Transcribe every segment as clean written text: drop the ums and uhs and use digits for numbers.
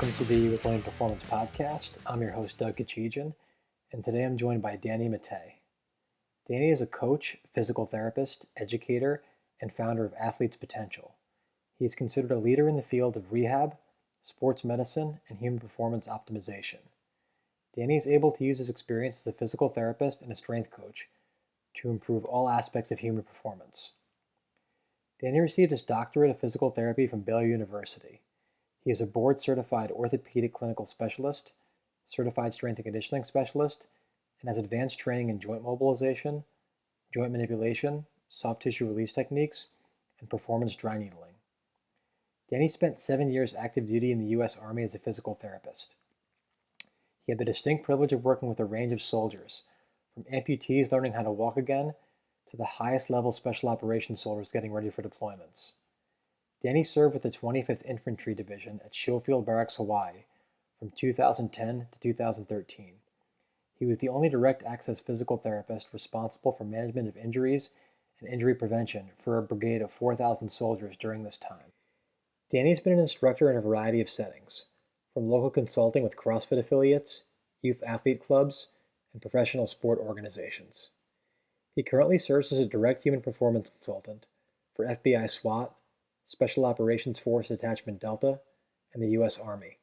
Welcome to the Resilient Performance Podcast. I'm your host, Doug Kachijian, and today I'm joined by Danny Matta. Danny is a coach, physical therapist, educator, and founder of Athletes Potential. He is considered a leader in the field of rehab, sports medicine, and human performance optimization. Danny is able to use his experience as a physical therapist and a strength coach to improve all aspects of human performance. Danny received his doctorate of physical therapy from Baylor University. He is a board-certified orthopedic clinical specialist, certified strength and conditioning specialist, and has advanced training in joint mobilization, joint manipulation, soft tissue release techniques, and performance dry needling. Danny spent 7 years active duty in the U.S. Army as a physical therapist. He had the distinct privilege of working with a range of soldiers, from amputees learning how to walk again to the highest level special operations soldiers getting ready for deployments. Danny served with the 25th Infantry Division at Schofield Barracks, Hawaii, from 2010 to 2013. He was the only direct access physical therapist responsible for management of injuries and injury prevention for a brigade of 4,000 soldiers during this time. Danny's been an instructor in a variety of settings, from local consulting with CrossFit affiliates, youth athlete clubs, and professional sport organizations. He currently serves as a direct human performance consultant for FBI SWAT, Special Operations Force Detachment Delta, and the U.S. Army.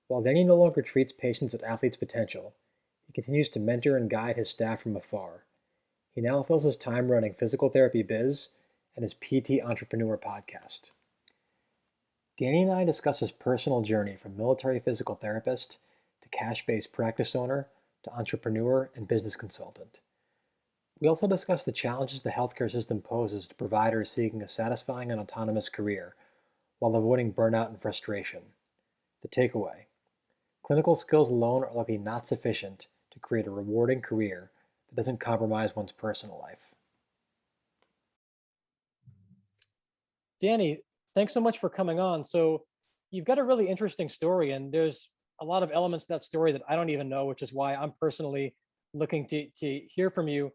While Danny no longer treats patients at Athletes Potential, he continues to mentor and guide his staff from afar. He now fills his time running Physical Therapy Biz and his PT Entrepreneur podcast. Danny and I discuss his personal journey from military physical therapist to cash-based practice owner to entrepreneur and business consultant. We also discuss the challenges the healthcare system poses to providers seeking a satisfying and autonomous career while avoiding burnout and frustration. The takeaway: clinical skills alone are likely not sufficient to create a rewarding career that doesn't compromise one's personal life. Danny, thanks so much for coming on. So you've got a really interesting story, and there's a lot of elements to that story that I don't even know, which is why I'm personally looking to hear from you.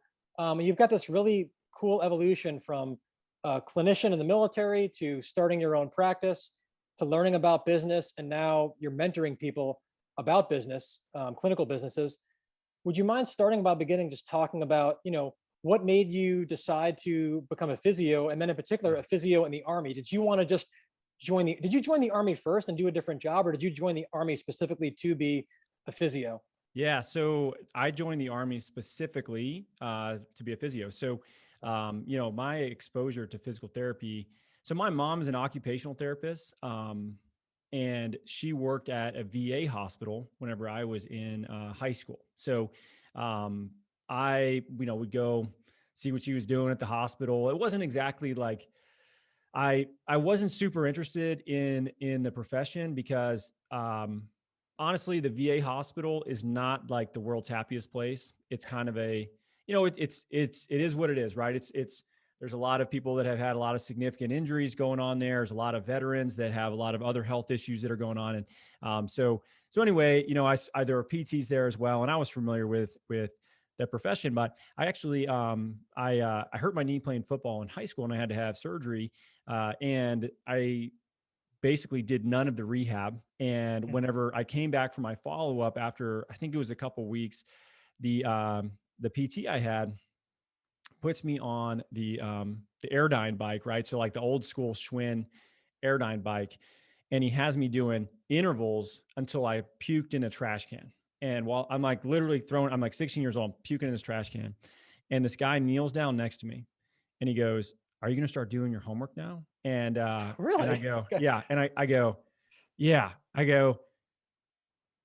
You've got this really cool evolution from a clinician in the military to starting your own practice to learning about business, and now you're mentoring people about business, clinical businesses. Would you mind starting by beginning just talking about, what made you decide to become a physio, and then in particular a physio in the Army? Did you want to just did you join the Army first and do a different job, or did you join the Army specifically to be a physio? Yeah, so I joined the Army specifically to be a physio. So, my exposure to physical therapy. So my mom's an occupational therapist, and she worked at a VA hospital whenever I was in high school. So I, would go see what she was doing at the hospital. It wasn't exactly like I wasn't super interested in the profession because honestly, the VA hospital is not like the world's happiest place. It's kind of a, it is what it is, right? There's a lot of people that have had a lot of significant injuries going on there. There's a lot of veterans that have a lot of other health issues that are going on. And so anyway, there were PTs there as well. And I was familiar with that profession, but I actually, I hurt my knee playing football in high school, and I had to have surgery. And I basically did none of the rehab. And whenever I came back for my follow-up after, I think it was a couple of weeks, the PT I had puts me on the Airdyne bike, right? So like the old school Schwinn Airdyne bike. And he has me doing intervals until I puked in a trash can. And while I'm like literally I'm like 16 years old, I'm puking in this trash can. And this guy kneels down next to me and he goes, "Are you going to start doing your homework now?" And, Really? and I go, Okay. "Yeah." And I go, "Yeah." I go,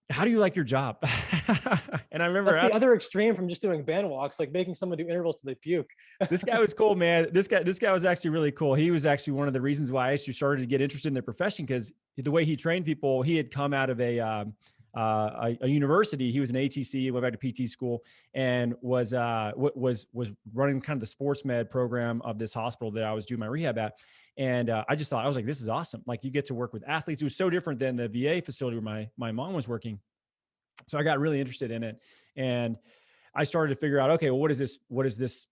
"How do you like your job?" And I remember That's the other extreme from just doing band walks, like making someone do intervals till they puke. this guy was cool, man. This guy was actually really cool. He was actually one of the reasons why I actually started to get interested in the profession, because the way he trained people, he had come out of a university. He was an ATC, went back to PT school, and was running kind of the sports med program of this hospital that I was doing my rehab at. And I just thought, I was like, this is awesome. Like, you get to work with athletes. It was so different than the VA facility where my mom was working. So I got really interested in it, and I started to figure out, okay, well, what does this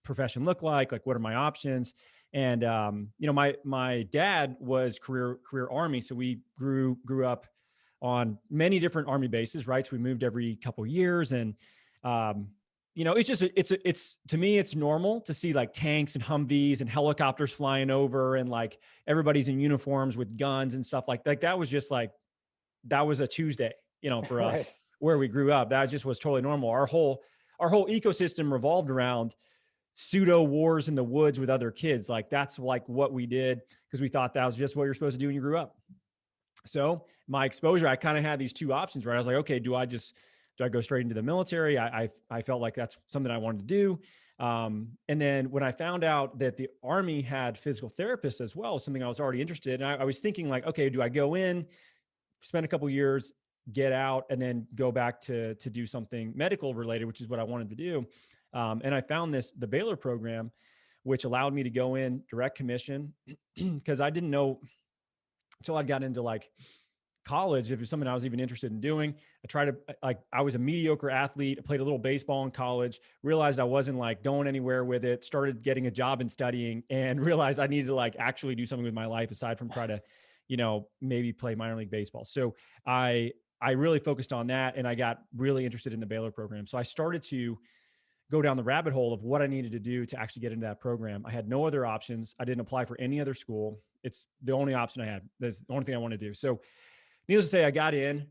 profession look like? Like, what are my options? And, my dad was career Army. So we grew up on many different Army bases, right? So we moved every couple of years. And, um, it's just, it's to me, it's normal to see like tanks and Humvees and helicopters flying over, and like everybody's in uniforms with guns and stuff like that. That was just like, that was a Tuesday, for us Right. where we grew up. That just was totally normal. Our whole ecosystem revolved around pseudo wars in the woods with other kids. Like that's like what we did, because we thought that was just what you're supposed to do when you grew up. So my exposure, I kind of had these two options, right? I was like, okay, do I go straight into the military? I felt like that's something I wanted to do. And then when I found out that the Army had physical therapists as well, something I was already interested in, I was thinking like, okay, do I go in, spend a couple years, get out, and then go back to do something medical related, which is what I wanted to do. And I found the Baylor program, which allowed me to go in direct commission, because I didn't know until I'd gotten into like college if it was something I was even interested in doing. I was a mediocre athlete. I played a little baseball in college, realized I wasn't like going anywhere with it, started getting a job and studying, and realized I needed to like actually do something with my life aside from try to, maybe play minor league baseball. So I really focused on that, and I got really interested in the Baylor program. So I started to go down the rabbit hole of what I needed to do to actually get into that program. I had no other options. I didn't apply for any other school. It's the only option I had. That's the only thing I want to do. So needless to say, I got in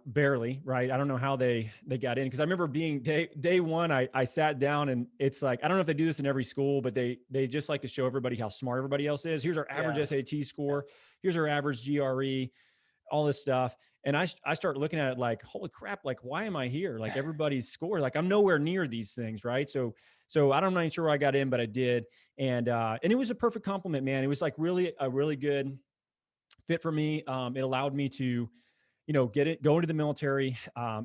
barely, right? I don't know how they got in, because I remember being day one, I sat down, and it's like, I don't know if they do this in every school, but they just like to show everybody how smart everybody else is. Here's our average Yeah. SAT score. Here's our average GRE, all this stuff. And I start looking at it like, holy crap, like, why am I here? Like everybody's score, like I'm nowhere near these things. Right. So I'm not even sure I got in, but I did. And it was a perfect compliment, man. It was like really a really good fit for me. It allowed me to, go into the military.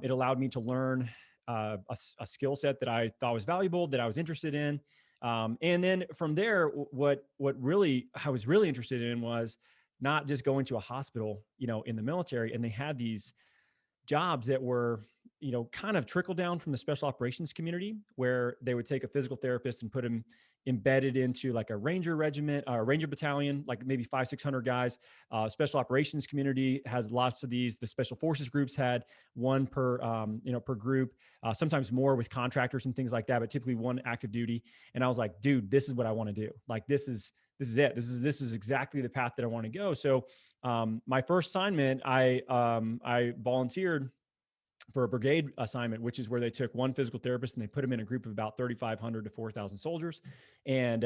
It allowed me to learn a skill set that I thought was valuable, that I was interested in. And then from there, what really I was really interested in was not just going to a hospital, in the military. And they had these jobs that were, kind of trickle down from the special operations community, where they would take a physical therapist and put him embedded into like a ranger regiment, a ranger battalion, like maybe 500-600 guys. Special operations community has lots of these. The special forces groups had one per group, sometimes more with contractors and things like that, but typically one active duty. And I was like, dude, this is what I want to do. Like, this is it. This is exactly the path that I want to go. So my first assignment, I volunteered for a brigade assignment, which is where they took one physical therapist and they put him in a group of about 3,500 to 4,000 soldiers. And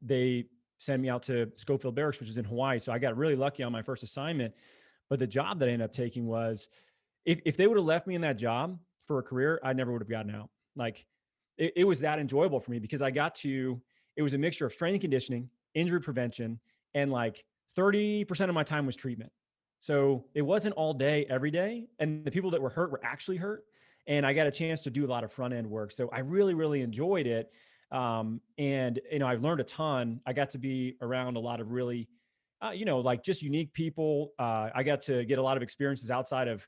they sent me out to Schofield Barracks, which is in Hawaii. So I got really lucky on my first assignment. But the job that I ended up taking was, if they would have left me in that job for a career, I never would have gotten out. Like it was that enjoyable for me, because it was a mixture of strength and conditioning, injury prevention, and like 30% of my time was treatment. So it wasn't all day, every day. And the people that were hurt were actually hurt. And I got a chance to do a lot of front end work. So I really, really enjoyed it. And, I've learned a ton. I got to be around a lot of really, like just unique people. I got to get a lot of experiences outside of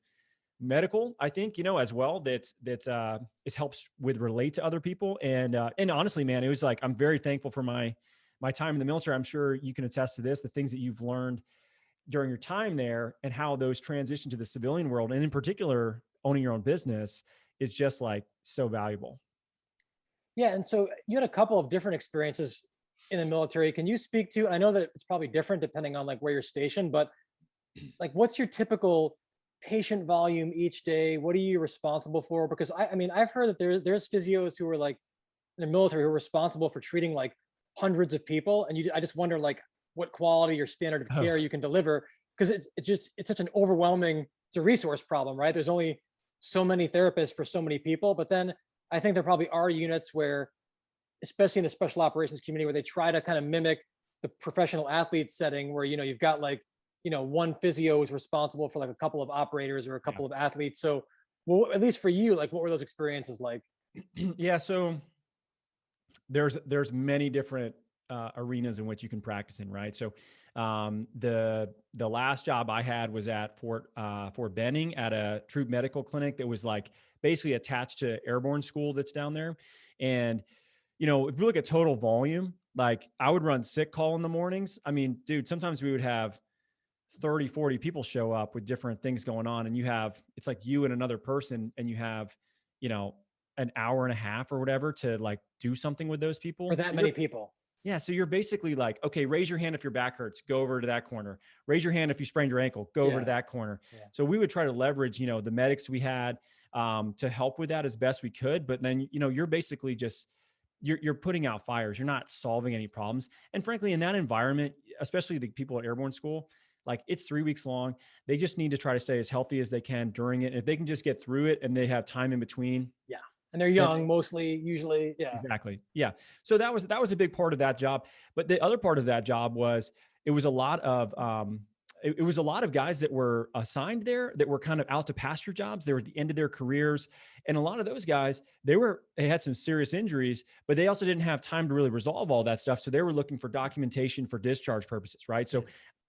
medical, I think, as well, it helps with relate to other people. And honestly, man, it was like, I'm very thankful for my time in the military. I'm sure you can attest to this, the things that you've learned during your time there, and how those transition to the civilian world, and in particular owning your own business, is just like so valuable. Yeah. And so you had a couple of different experiences in the military. Can you speak to, I know that it's probably different depending on like where you're stationed, but like what's your typical patient volume each day? What are you responsible for? Because I mean, I've heard that there's physios who are like in the military who are responsible for treating like hundreds of people. And I just wonder like what quality or standard of Oh, care you can deliver. Because it's such an overwhelming, it's a resource problem, right? There's only so many therapists for so many people. But then I think there probably are units where, especially in the special operations community, where they try to kind of mimic the professional athlete setting where, you've got like, one physio is responsible for like a couple of operators or a yeah. couple of athletes. So, well, at least for you, like what were those experiences like? Yeah. So there's many different arenas in which you can practice in, right? So the last job I had was at Fort Benning at a troop medical clinic that was like basically attached to airborne school that's down there. And if you look at total volume, Like I would run sick call in the mornings. I mean, dude, sometimes we would have 30, 40 people show up with different things going on. And it's like you and another person, and you have, you know, an hour and a half or whatever to like do something with those For people. that many people. Yeah. So you're basically like, okay, raise your hand if your back hurts, go over to that corner. Raise your hand if you sprained your ankle, go over to that corner. Yeah. So we would try to leverage, the medics we had to help with that as best we could. But then, you're basically just, you're putting out fires. You're not solving any problems. And frankly, in that environment, especially the people at airborne school, like it's 3 weeks long. They just need to try to stay as healthy as they can during it. And if they can just get through it and they have time in between, Yeah. And they're young, mostly, usually. Yeah. exactly. Yeah. So that was a big part of that job. But the other part of that job was it was a lot of it was a lot of guys that were assigned there that were kind of out to pasture jobs. They were at the end of their careers. And a lot of those guys, they had some serious injuries, but they also didn't have time to really resolve all that stuff. So they were looking for documentation for discharge purposes, right? So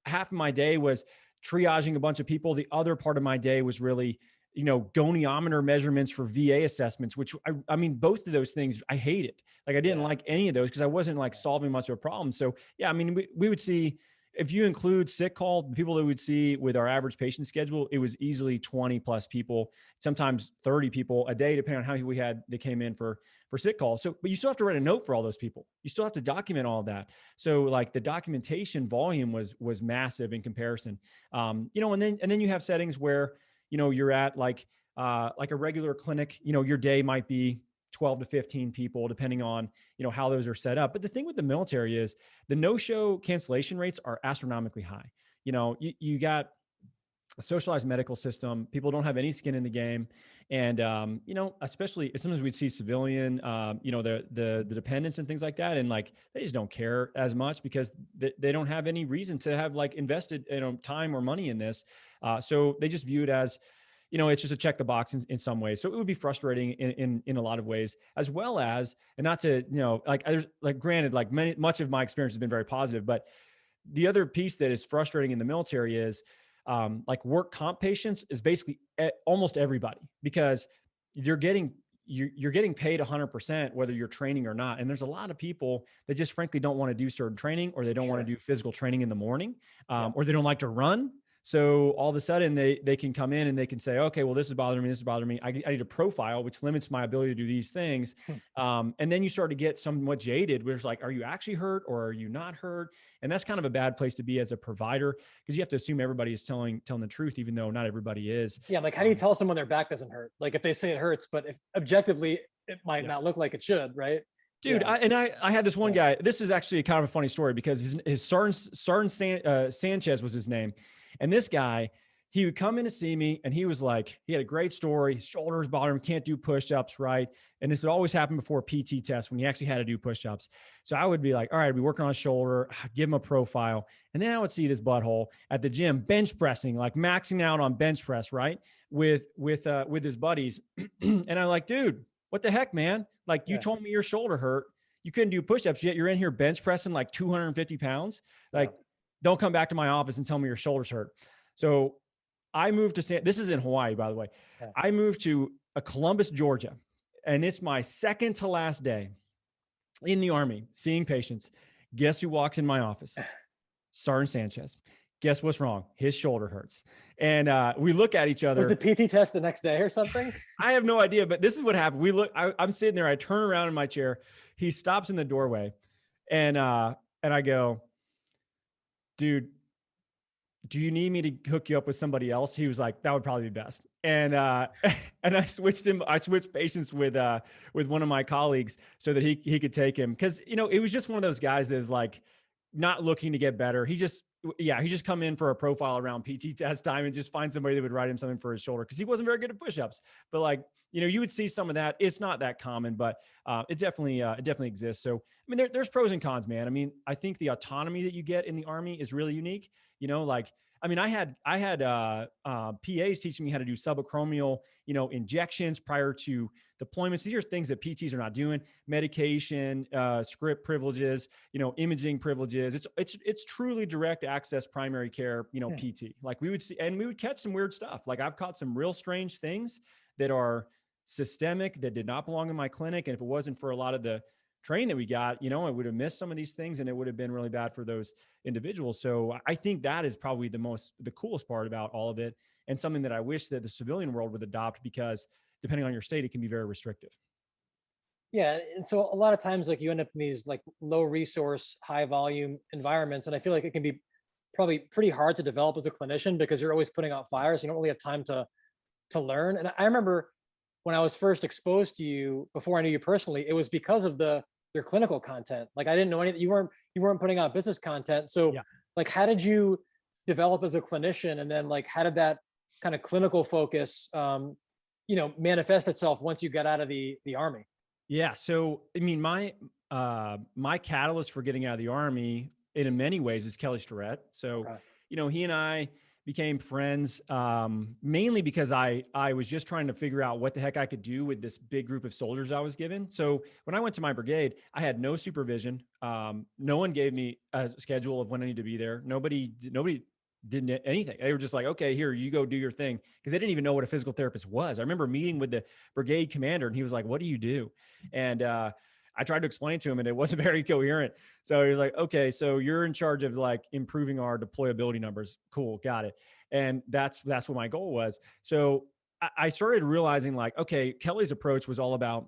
half of my day was triaging a bunch of people. The other part of my day was really, goniometer measurements for VA assessments, which I mean, both of those things I hated. Like I didn't like any of those because I wasn't like solving much of a problem. So yeah, I mean, we would see, if you include sick call, the people that we would see with our average patient schedule, it was easily 20 plus people, sometimes 30 people a day, depending on how we had, they came in for sick call. So, but you still have to write a note for all those people. You still have to document all of that. So like the documentation volume was massive in comparison. And then you have settings where, you're at like a regular clinic, your day might be 12 to 15 people, depending on, how those are set up. But the thing with the military is the no-show cancellation rates are astronomically high. You got a socialized medical system. People don't have any skin in the game. And, especially sometimes we'd see civilian, the dependents and things like that. And like, they just don't care as much because they don't have any reason to have like invested, time or money in this. So they just view it as, it's just a check the box in some ways. So it would be frustrating in a lot of ways, as well as, and not to, granted, like much of my experience has been very positive, but the other piece that is frustrating in the military is like work comp patients is basically almost everybody, because you're getting paid 100% whether you're training or not. And there's a lot of people that just frankly don't want to do certain training, or they don't want to do physical training in the morning, or they don't like to run. So all of a sudden they can come in and they can say, okay, well, this is bothering me. This is bothering me. I need a profile, which limits my ability to do these things. And then you start to get somewhat jaded, where it's like, are you actually hurt or are you not hurt? And that's kind of a bad place to be as a provider, because you have to assume everybody is telling the truth, even though not everybody is. Yeah. Like, how do you tell someone their back doesn't hurt? Like if they say it hurts, but if objectively it might not look like it should, right? Dude, I had this one guy. This is actually kind of a funny story, because his Sergeant Sanchez was his name. And this guy, he would come in to see me, and he was like, he had a great story. His shoulders bothering him, can't do push-ups, right? And this would always happen before a PT test when he actually had to do push-ups. So I would be like, all right, I'd be working on his shoulder, give him a profile. And then I would see this butthole at the gym, bench pressing, like maxing out on bench press, right? With his buddies. And I'm like, dude, what the heck, man? Like, you told me your shoulder hurt. You couldn't do push-ups, yet you're in here bench pressing like 250 pounds. Like, don't come back to my office and tell me your shoulders hurt. So I moved to this is in Hawaii, by the way. I moved to Columbus, Georgia, and it's my second to last day in the Army seeing patients. Guess who walks in my office? Sergeant Sanchez. Guess what's wrong? His shoulder hurts. And we look at each other. Was the PT test the next day or something? I have no idea, but this is what happened. I'm sitting there. I turn around in my chair. He stops in the doorway, and I go, dude, do you need me to hook you up with somebody else? He was like, that would probably be best. And and I switched patients with one of my colleagues so that he could take him. Cause it was just one of those guys that is like not looking to get better. He just come in for a profile around PT test time and just find somebody that would write him something for his shoulder, because he wasn't very good at push-ups. But like, you would see some of that. It's not that common, but it definitely exists. So, I mean, there's pros and cons, man. I mean, I think the autonomy that you get in the Army is really unique. I had PAs teaching me how to do subacromial, injections prior to deployments. These are things that PTs are not doing. Medication, script privileges, imaging privileges. It's truly direct access primary care, PT. Like we would see, and we would catch some weird stuff. Like I've caught some real strange things that are systemic, that did not belong in my clinic. And if it wasn't for a lot of the training that we got, I would have missed some of these things and it would have been really bad for those individuals. So I think that is probably the coolest part about all of it, and something that I wish that the civilian world would adopt, because depending on your state, it can be very restrictive. Yeah, and so a lot of times, like you end up in these like low resource, high volume environments, and I feel like it can be probably pretty hard to develop as a clinician because you're always putting out fires. You don't really have time to learn. And I remember when I was first exposed to you, before I knew you personally, it was because of the your clinical content. Like I didn't know anything. You weren't putting out business content. So Yeah. like, how did you develop as a clinician, and then like how did that kind of clinical focus, manifest itself once you got out of the army? Yeah. So, I mean, my catalyst for getting out of the army in many ways is Kelly Starrett. So, Okay. he and I became friends, mainly because I was just trying to figure out what the heck I could do with this big group of soldiers I was given. So when I went to my brigade, I had no supervision. No one gave me a schedule of when I need to be there. Nobody did anything. They were just like, okay, here, you go do your thing. Because they didn't even know what a physical therapist was. I remember meeting with the brigade commander and he was like, what do you do? And I tried to explain to him and it wasn't very coherent. So he was like, okay, so you're in charge of like improving our deployability numbers. Cool. Got it. And that's what my goal was. So I started realizing like, okay, Kelly's approach was all about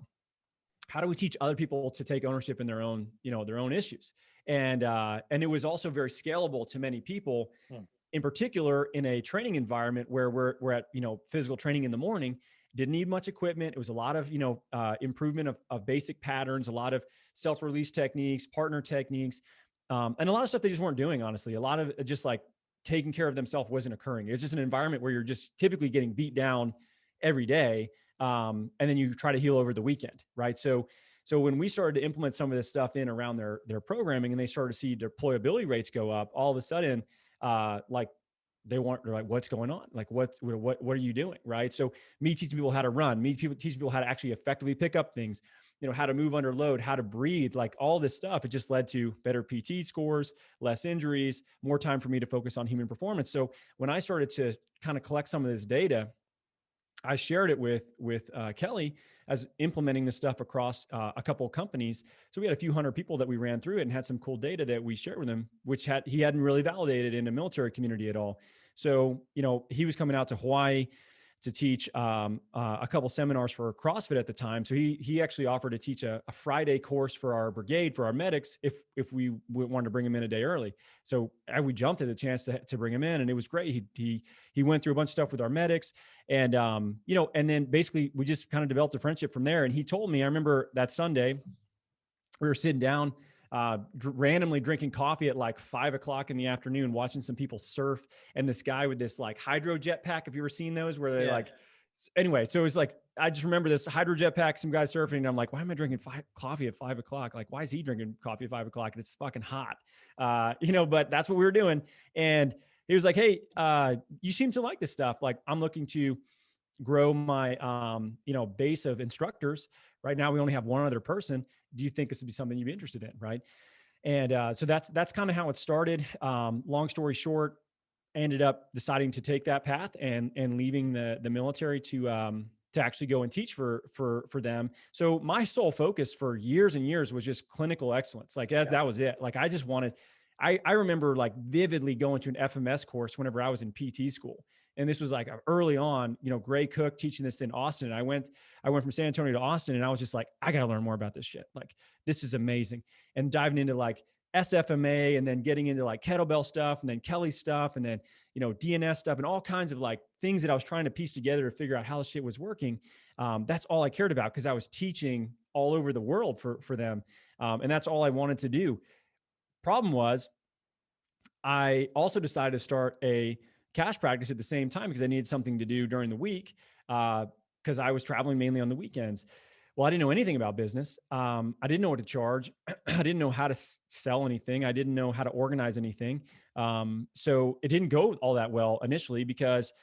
how do we teach other people to take ownership in their own, their own issues. And it was also very scalable to many people, Hmm. in particular in a training environment where we're at, physical training in the morning. Didn't need much equipment. It was a lot of, improvement of basic patterns, a lot of self-release techniques, partner techniques, and a lot of stuff they just weren't doing, honestly. A lot of just like taking care of themselves wasn't occurring. It was just an environment where you're just typically getting beat down every day. And then you try to heal over the weekend. Right. So when we started to implement some of this stuff in around their programming, and they started to see deployability rates go up, all of a sudden, like they're like, what's going on? Like, what are you doing? Right. So me teaching people how to run, teaching people how to actually effectively pick up things, how to move under load, how to breathe, like all this stuff. It just led to better PT scores, less injuries, more time for me to focus on human performance. So when I started to kind of collect some of this data, I shared it with Kelly as implementing this stuff across a couple of companies. So we had a few hundred people that we ran through it and had some cool data that we shared with him, which he hadn't really validated in the military community at all. So, he was coming out to Hawaii to teach a couple seminars for CrossFit at the time. So he actually offered to teach a Friday course for our brigade, for our medics, if we wanted to bring him in a day early. So we jumped at the chance to bring him in, and it was great. He went through a bunch of stuff with our medics, and and then basically we just kind of developed a friendship from there. And he told me, I remember that Sunday we were sitting down, randomly drinking coffee at like 5 o'clock in the afternoon, watching some people surf. And this guy with this like hydro jet pack, have you ever seen those where they anyway, so it was like, I just remember this hydro jet pack, some guys surfing. And I'm like, why am I drinking coffee at 5 o'clock? Like, why is he drinking coffee at 5 o'clock? And it's fucking hot, but that's what we were doing. And he was like, hey, you seem to like this stuff. Like, I'm looking to grow my base of instructors. Right now we only have one other person. Do you think this would be something you'd be interested in? Right. And so that's kind of how it started. Long story short, I ended up deciding to take that path and leaving the military to actually go and teach for them. So my sole focus for years and years was just clinical excellence. Like that was it. Like I just wanted, I remember like vividly going to an FMS course whenever I was in PT school. And this was like early on, Gray Cook teaching this in Austin. I went from San Antonio to Austin, and I was just like, I got to learn more about this shit. Like, this is amazing. And diving into like SFMA, and then getting into like kettlebell stuff, and then Kelly stuff, and then, DNS stuff, and all kinds of like things that I was trying to piece together to figure out how this shit was working. That's all I cared about, because I was teaching all over the world for them. And that's all I wanted to do. Problem was, I also decided to start a cash practice at the same time because I needed something to do during the week, because I was traveling mainly on the weekends. Well, I didn't know anything about business. I didn't know what to charge. I didn't know how to sell anything. I didn't know how to organize anything. So it didn't go all that well initially, because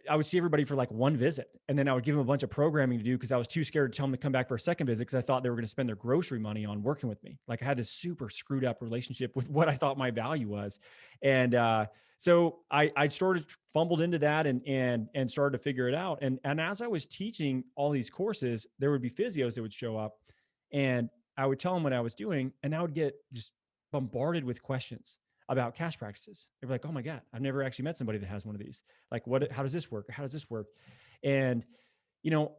I would see everybody for like one visit, and then I would give them a bunch of programming to do because I was too scared to tell them to come back for a second visit, because I thought they were going to spend their grocery money on working with me. Like I had this super screwed up relationship with what I thought my value was. And so I fumbled into that and started to figure it out. And as I was teaching all these courses, there would be physios that would show up, and I would tell them what I was doing, and I would get just bombarded with questions about cash practices. They were like, "Oh my God, I've never actually met somebody that has one of these. Like, what? How does this work? How does this work?" And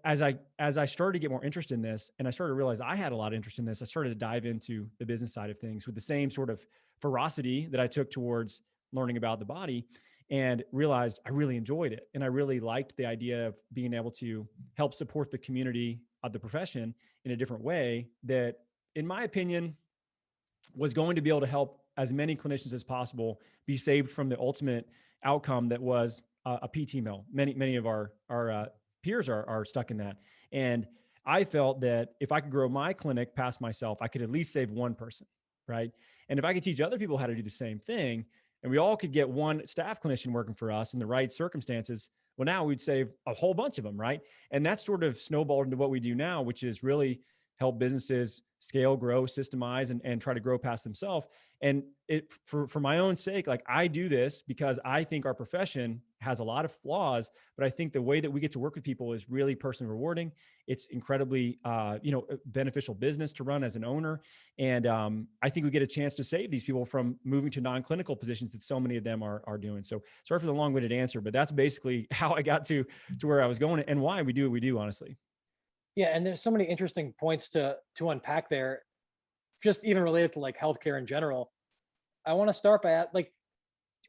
as I started to get more interest in this, and I started to realize I had a lot of interest in this, I started to dive into the business side of things with the same sort of ferocity that I took towards learning about the body, and realized I really enjoyed it. And I really liked the idea of being able to help support the community of the profession in a different way that, in my opinion, was going to be able to help as many clinicians as possible be saved from the ultimate outcome that was a PT mill. Many of our peers are stuck in that. And I felt that if I could grow my clinic past myself, I could at least save one person, right? And if I could teach other people how to do the same thing, and we all could get one staff clinician working for us in the right circumstances, well, now we'd save a whole bunch of them, right? And that's sort of snowballed into what we do now, which is really help businesses scale, grow, systemize, and try to grow past themselves. And for my own sake, like, I do this because I think our profession has a lot of flaws, but I think the way that we get to work with people is really personally rewarding. It's incredibly, beneficial business to run as an owner. And I think we get a chance to save these people from moving to non-clinical positions that so many of them are doing. So sorry for the long-winded answer, but that's basically how I got to where I was going and why we do what we do, honestly. Yeah, and there's so many interesting points to unpack there, just even related to like healthcare in general. I want to start by like,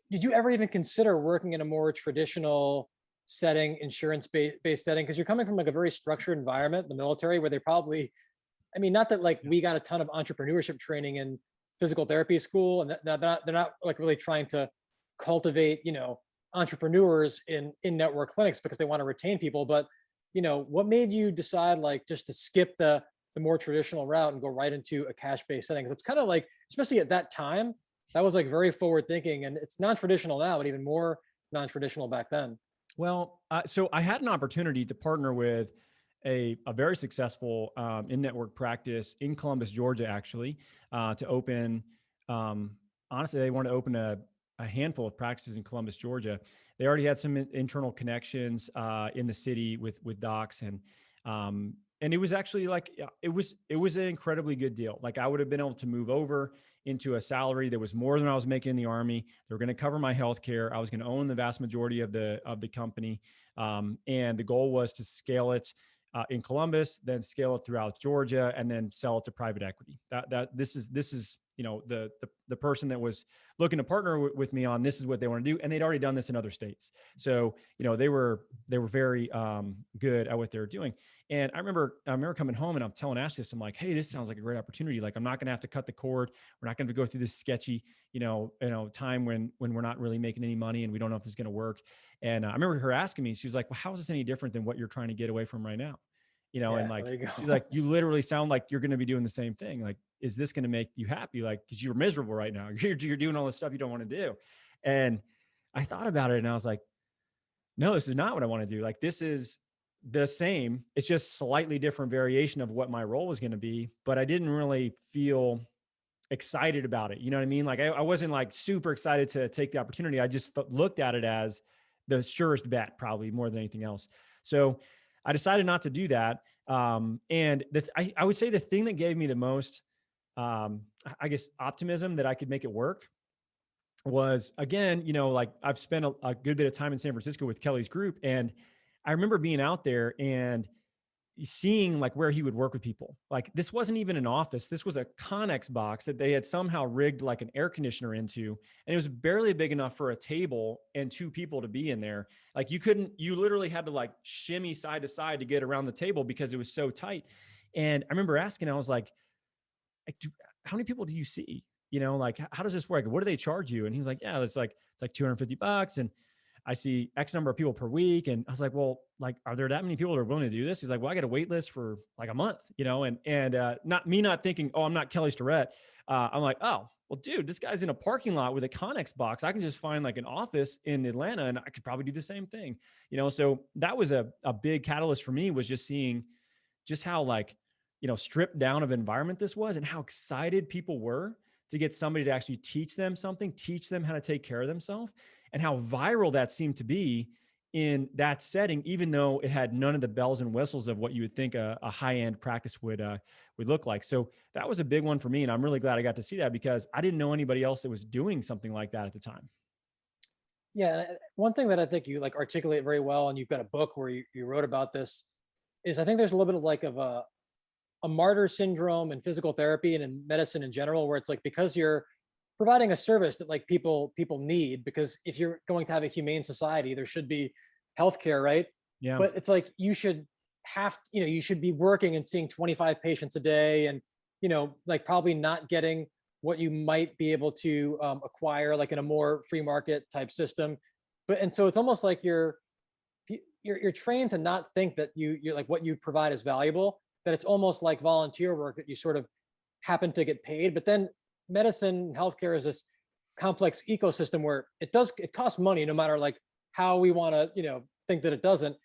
did you ever even consider working in a more traditional setting, insurance based setting? Because you're coming from like a very structured environment, the military, where they probably, I mean, not that like we got a ton of entrepreneurship training in physical therapy school, and they're not like really trying to cultivate, entrepreneurs in network clinics because they want to retain people. But what made you decide like just to skip the more traditional route and go right into a cash based setting? Because it's kind of like, especially at that time, that was like very forward thinking, and it's non-traditional now, but even more non-traditional back then. Well, so I had an opportunity to partner with a very successful in-network practice in Columbus, Georgia, actually, to open. Um, Honestly, they wanted to open a handful of practices in Columbus, Georgia. They already had some internal connections in the city with docs, and it was actually like, yeah, it was an incredibly good deal. Like, I would have been able to move over into a salary that was more than I was making in the Army. They were going to cover my health care. I was going to own the vast majority of the company, and the goal was to scale it in Columbus, then scale it throughout Georgia, and then sell it to private equity. This is the person that was looking to partner with me on this is what they want to do, and they'd already done this in other states. So they were very good at what they were doing. And I remember coming home and I'm telling Ashley this. I'm like, hey, this sounds like a great opportunity. Like, I'm not going to have to cut the cord. We're not going to go through this sketchy, time when we're not really making any money and we don't know if this is going to work. And I remember her asking me, she was like, well, how is this any different than what you're trying to get away from right now? And Yeah, like, there you she's go. like, you literally sound like you're going to be doing the same thing. Like, is this going to make you happy? Like, cause you're miserable right now. You're doing all this stuff you don't want to do. And I thought about it and I was like, no, this is not what I want to do. Like, this is the same. It's just slightly different variation of what my role was going to be, but I didn't really feel excited about it. You know what I mean? Like, I wasn't like super excited to take the opportunity. I just looked at it as the surest bet, probably more than anything else. So I decided not to do that. And I would say the thing that gave me the most, I guess, optimism that I could make it work was, again, like, I've spent a good bit of time in San Francisco with Kelly's group. And I remember being out there and seeing like where he would work with people. Like, this wasn't even an office. This was a Connex box that they had somehow rigged like an air conditioner into. And it was barely big enough for a table and two people to be in there. Like, you literally had to like shimmy side to side to get around the table because it was so tight. And I remember asking, I was like, how many people do you see? Like, how does this work? What do they charge you? And he's like, yeah, it's like $250. And I see X number of people per week. And I was like, well, like, are there that many people that are willing to do this? He's like, well, I got a wait list for like a month, and not thinking, oh, I'm not Kelly Starrett. I'm like, oh, well, dude, this guy's in a parking lot with a Connex box. I can just find like an office in Atlanta and I could probably do the same thing, So that was a big catalyst for me, was just seeing just how, like, stripped down of environment this was, and how excited people were to get somebody to actually teach them something, teach them how to take care of themselves, and how viral that seemed to be in that setting, even though it had none of the bells and whistles of what you would think a high-end practice would look like. So that was a big one for me. And I'm really glad I got to see that because I didn't know anybody else that was doing something like that at the time. Yeah, one thing that I think you like articulate very well, and you've got a book where you wrote about this, is I think there's a little bit of like of a martyr syndrome in physical therapy and in medicine in general, where it's like because you're providing a service that like people need, because if you're going to have a humane society, there should be healthcare, right? Yeah, But it's like you should you should be working and seeing 25 patients a day, and like probably not getting what you might be able to acquire like in a more free market type system. But and so it's almost like you're trained to not think that you're like what you provide is valuable, that it's almost like volunteer work that you sort of happen to get paid. But then medicine, healthcare is this complex ecosystem where it costs money no matter like how we want to, think that it doesn't.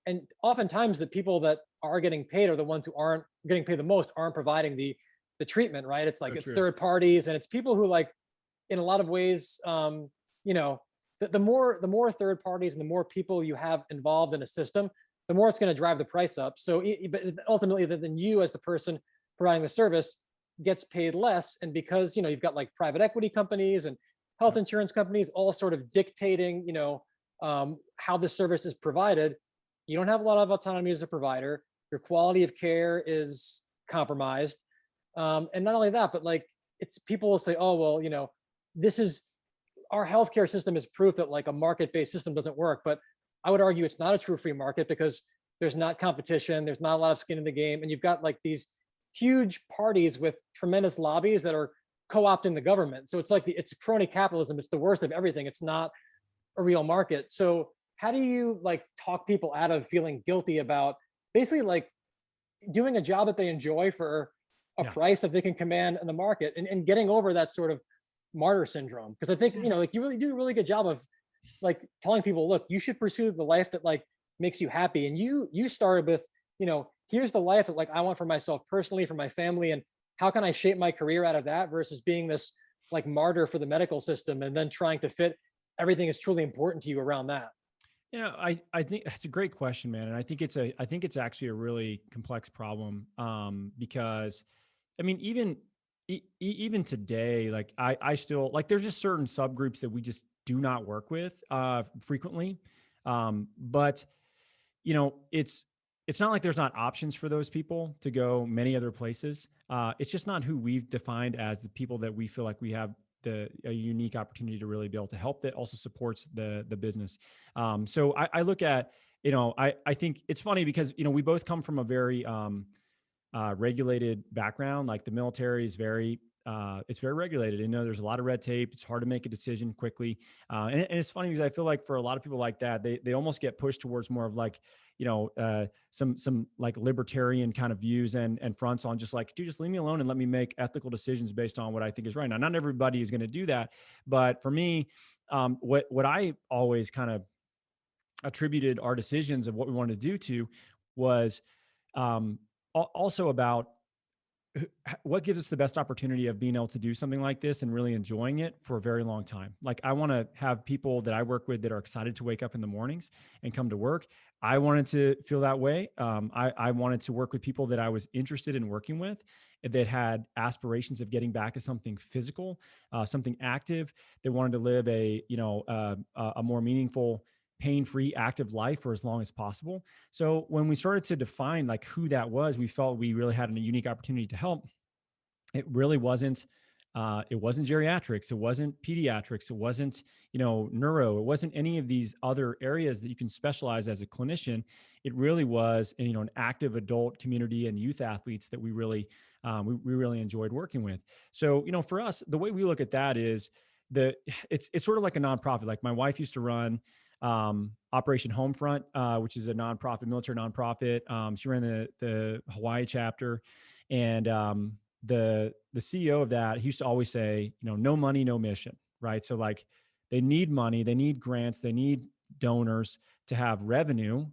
And oftentimes the people that are getting paid are the ones who aren't getting paid the most, aren't providing the treatment, right? It's like so it's true. third parties, and it's people who like in a lot of ways, you know, the more third parties and the more people you have involved in a system, the more it's going to drive the price up. So, but ultimately, then you as the person providing the service gets paid less, and because you've got like private equity companies and health insurance companies all sort of dictating, how the service is provided, you don't have a lot of autonomy as a provider. Your quality of care is compromised, and not only that, but like it's people will say, oh well, this is our healthcare system is proof that like a market-based system doesn't work. But I would argue it's not a true free market because there's not competition, there's not a lot of skin in the game, and you've got like these huge parties with tremendous lobbies that are co-opting the government. So it's like it's crony capitalism. It's the worst of everything. It's not a real market. So how do you like talk people out of feeling guilty about basically like doing a job that they enjoy for a Yeah. price that they can command in the market, and getting over that sort of martyr syndrome? Because I think like you really do a really good job of like telling people, look, you should pursue the life that like makes you happy. And you started with, here's the life that like I want for myself personally, for my family, and how can I shape my career out of that versus being this like martyr for the medical system and then trying to fit everything that's truly important to you around that. I think that's a great question, man. And I think it's actually a really complex problem. Because I mean, even today, like I still like, there's just certain subgroups that we just do not work with, frequently. But it's not like there's not options for those people to go many other places. It's just not who we've defined as the people that we feel like we have a unique opportunity to really be able to help, that also supports the business. So I look at, I think it's funny because, we both come from a very, regulated background. Like the military is it's very regulated. There's a lot of red tape. It's hard to make a decision quickly. And it's funny because I feel like for a lot of people like that, they almost get pushed towards more of like, some like libertarian kind of views and fronts on just like, dude, just leave me alone and let me make ethical decisions based on what I think is right. Now, not everybody is going to do that, but for me, what I always kind of attributed our decisions of what we wanted to do to was, um, also about what gives us the best opportunity of being able to do something like this and really enjoying it for a very long time. Like I want to have people that I work with that are excited to wake up in the mornings and come to work. I wanted to feel that way. I wanted to work with people that I was interested in working with, that had aspirations of getting back to something physical, something active. They wanted to live a more meaningful, pain-free, active life for as long as possible. So when we started to define like who that was, we felt we really had a unique opportunity to help. It really wasn't, it wasn't geriatrics, it wasn't pediatrics, it wasn't, neuro, it wasn't any of these other areas that you can specialize as a clinician. It really was, an active adult community and youth athletes that we really, we really enjoyed working with. So, for us, the way we look at that is it's sort of like a nonprofit. Like my wife used to run, Operation Homefront, which is a nonprofit, military nonprofit. She ran the Hawaii chapter, and the CEO of that, he used to always say, no money, no mission, right? So like they need money, they need grants, they need donors to have revenue,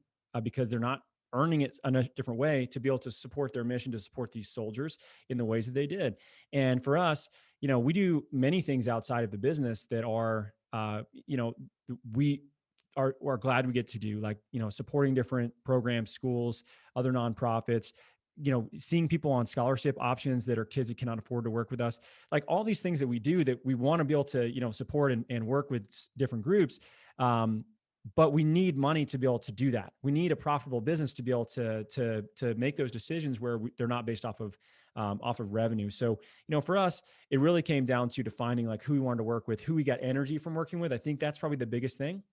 because they're not earning it in a different way to be able to support their mission, to support these soldiers in the ways that they did. And for us, we do many things outside of the business that are, we are glad we get to do, like, supporting different programs, schools, other nonprofits, seeing people on scholarship options that are kids that cannot afford to work with us, like all these things that we do that we want to be able to, support and work with different groups. But we need money to be able to do that. We need a profitable business to be able to make those decisions where they're not based off of revenue. So, for us, it really came down to defining like who we wanted to work with, who we got energy from working with. I think that's probably the biggest thing.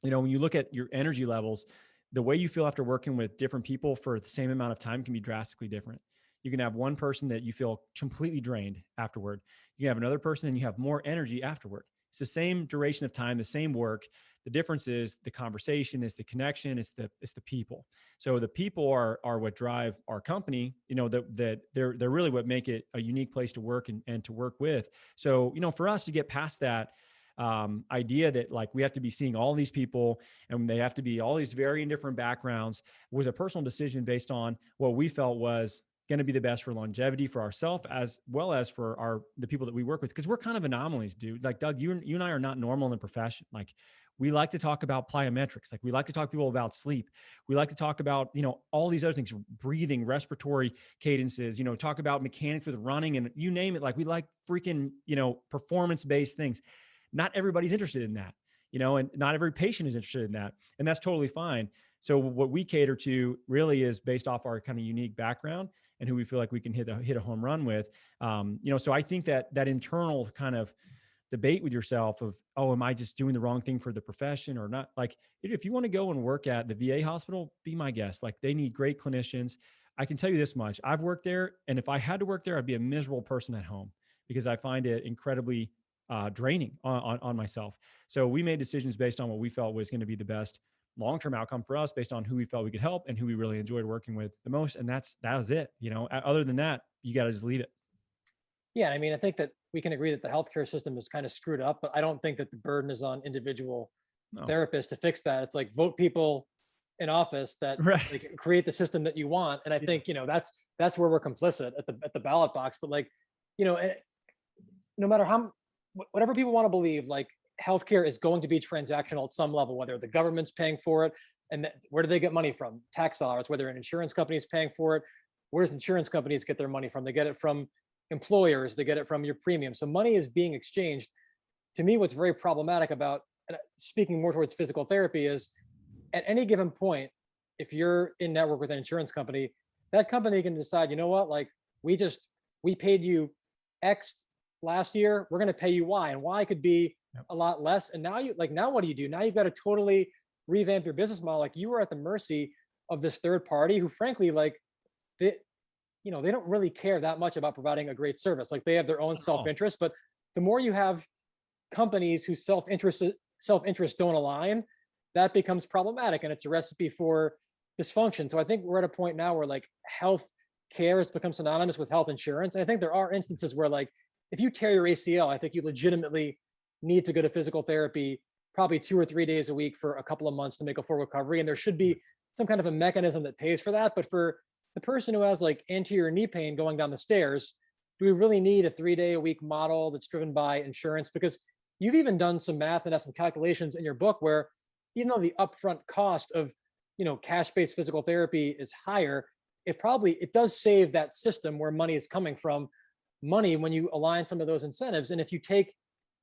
When you look at your energy levels, the way you feel after working with different people for the same amount of time can be drastically different. You can have one person that you feel completely drained afterward. You can have another person and you have more energy afterward. It's the same duration of time, the same work. The difference is the conversation, is the connection, it's the people. So the people are what drive our company, that they're really what make it a unique place to work and to work with. So, for us to get past that idea that like we have to be seeing all these people and they have to be all these varying different backgrounds was a personal decision based on what we felt was going to be the best for longevity for ourselves as well as for the people that we work with. Cause we're kind of anomalies, dude. Like Doug, you and I are not normal in the profession. Like we like to talk about plyometrics. Like we like to talk to people about sleep. We like to talk about, all these other things, breathing, respiratory cadences, talk about mechanics with running and you name it. Like we like freaking, performance-based things. Not everybody's interested in that, and not every patient is interested in that. And that's totally fine. So what we cater to really is based off our kind of unique background and who we feel like we can hit a home run with. So I think that internal kind of debate with yourself of, oh, am I just doing the wrong thing for the profession or not? Like if you want to go and work at the VA hospital, be my guest. Like they need great clinicians. I can tell you this much. I've worked there. And if I had to work there, I'd be a miserable person at home because I find it incredibly draining on myself. So we made decisions based on what we felt was going to be the best long-term outcome for us based on who we felt we could help and who we really enjoyed working with the most. And that was it. Other than that, you got to just leave it. Yeah. I mean, I think that we can agree that the healthcare system is kind of screwed up, but I don't think that the burden is on individual No. therapists to fix that. It's like vote people in office that Right. like create the system that you want. And I think, that's where we're complicit at the ballot box. But like, no matter whatever people want to believe, like healthcare is going to be transactional at some level, whether the government's paying for it and where do they get money from? Tax dollars, whether an insurance company is paying for it. Where's insurance companies get their money from? They get it from employers, they get it from your premium. So money is being exchanged. To me, what's very problematic about, speaking more towards physical therapy, is at any given point, if you're in network with an insurance company, that company can decide, like we paid you X last year, we're going to pay you Y, and Y could be a lot less. And now now what do you do? Now you've got to totally revamp your business model. Like you are at the mercy of this third party who frankly, like they don't really care that much about providing a great service. Like they have their own self-interest, but the more you have companies whose self-interest don't align, that becomes problematic. And it's a recipe for dysfunction. So I think we're at a point now where like health care has become synonymous with health insurance. And I think there are instances where like, if you tear your ACL, I think you legitimately need to go to physical therapy probably 2 or 3 days a week for a couple of months to make a full recovery. And there should be some kind of a mechanism that pays for that. But for the person who has like anterior knee pain going down the stairs, do we really need a 3-day-a-week model that's driven by insurance? Because you've even done some math and have some calculations in your book where even though the upfront cost of cash-based physical therapy is higher, it does save that system where money is coming from money when you align some of those incentives. And if you take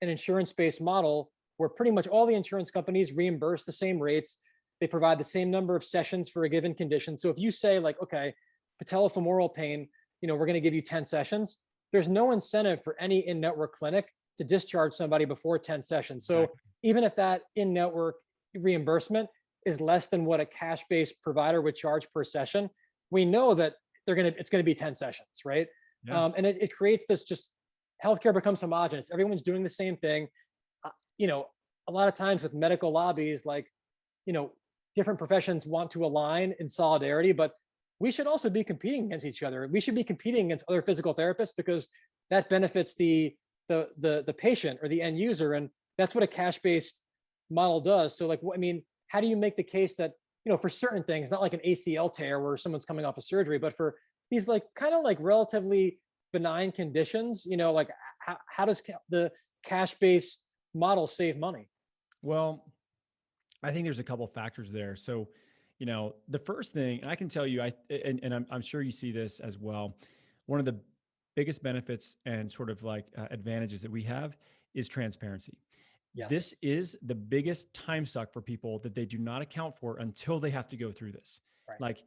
an insurance-based model where pretty much all the insurance companies reimburse the same rates, they provide the same number of sessions for a given condition. So if you say like, okay, patellofemoral pain, we're going to give you 10 sessions, there's no incentive for any in-network clinic to discharge somebody before 10 sessions. So even if that in-network reimbursement is less than what a cash-based provider would charge per session, we know that it's going to be 10 sessions, right? Yeah. And it creates this just healthcare becomes homogenous. Everyone's doing the same thing. A lot of times with medical lobbies, like, different professions want to align in solidarity, but we should also be competing against each other. We should be competing against other physical therapists because that benefits the patient or the end user. And that's what a cash-based model does. So like, how do you make the case that, for certain things, not like an ACL tear where someone's coming off a surgery, but for these like kind of like relatively benign conditions, like how does the cash-based model save money? Well, I think there's a couple factors there. So, the first thing, and I can tell you, and I'm sure you see this as well. One of the biggest benefits and sort of like advantages that we have is transparency. Yes. This is the biggest time suck for people that they do not account for until they have to go through this. Right. Like,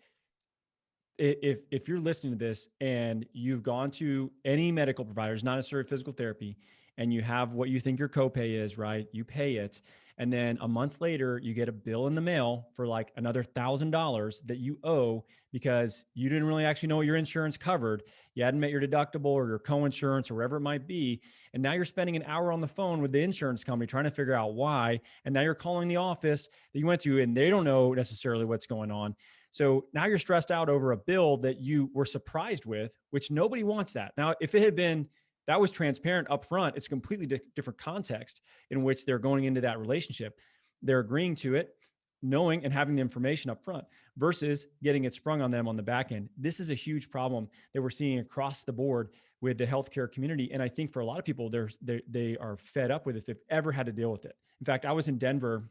if you're listening to this and you've gone to any medical providers, not necessarily physical therapy, and you have what you think your copay is, right? You pay it. And then a month later, you get a bill in the mail for like another $1,000 that you owe because you didn't really actually know what your insurance covered. You hadn't met your deductible or your co-insurance or whatever it might be. And now you're spending an hour on the phone with the insurance company trying to figure out why. And now you're calling the office that you went to and they don't know necessarily what's going on. So now you're stressed out over a bill that you were surprised with, which nobody wants that. Now, if it had been that was transparent up front, it's a completely different context in which they're going into that relationship. They're agreeing to it, knowing and having the information up front versus getting it sprung on them on the back end. This is a huge problem that we're seeing across the board with the healthcare community. And I think for a lot of people, they are fed up with it if they've ever had to deal with it. In fact, I was in Denver.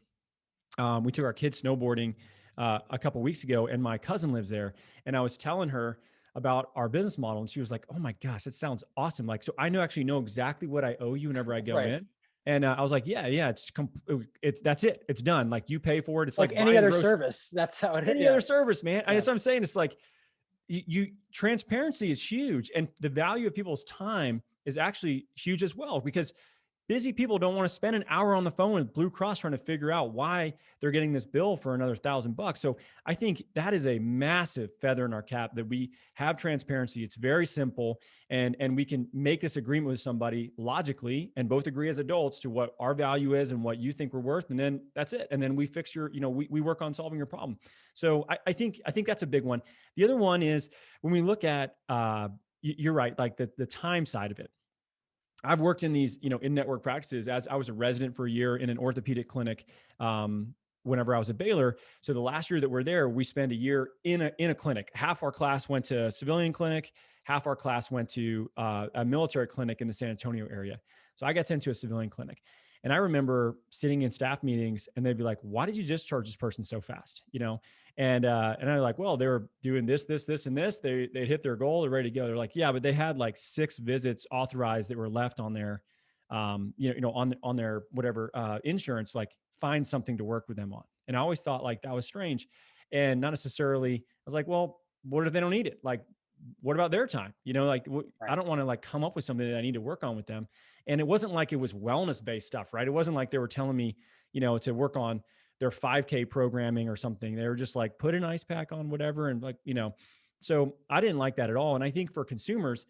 We took our kids snowboarding a couple of weeks ago, and my cousin lives there. And I was telling her about our business model, and she was like, "Oh my gosh, it sounds awesome!" Like, so I actually know exactly what I owe you whenever I go Right. in. And I was like, "Yeah, it's that's it, it's done. Like you pay for it. It's Like like any buying other groceries, service. That's how it is. any Yeah. other service, man." And Yeah. that's what I'm saying. It's like transparency is huge, and the value of people's time is actually huge as well because busy people don't want to spend an hour on the phone with Blue Cross trying to figure out why they're getting this bill for another $1,000. So I think that is a massive feather in our cap that we have transparency. It's very simple, and we can make this agreement with somebody logically and both agree as adults to what our value is and what you think we're worth, and then that's it. And then we fix your, we work on solving your problem. So I think that's a big one. The other one is when we look at you're right, like the time side of it. I've worked in these, in-network practices as I was a resident for a year in an orthopedic clinic. Whenever I was at Baylor. So the last year that we're there, we spent a year in a clinic. Half our class went to a civilian clinic, half our class went to a military clinic in the San Antonio area. So I got sent to a civilian clinic. And I remember sitting in staff meetings and they'd be like, "Why did you discharge this person so fast?" And I was like, "Well, they were doing this, and this. They hit their goal. They're ready to go." They're like, "Yeah, but they had like 6 visits authorized that were left on their, on their whatever insurance. Like, find something to work with them on." And I always thought like that was strange, and not necessarily. I was like, "Well, what if they don't need it? Like, what about their time? Like Right. I don't want to like come up with something that I need to work on with them." And it wasn't like it was wellness based stuff, right? It wasn't like they were telling me, to work on their 5K programming or something. They were just like, put an ice pack on whatever. And like, so I didn't like that at all. And I think for consumers,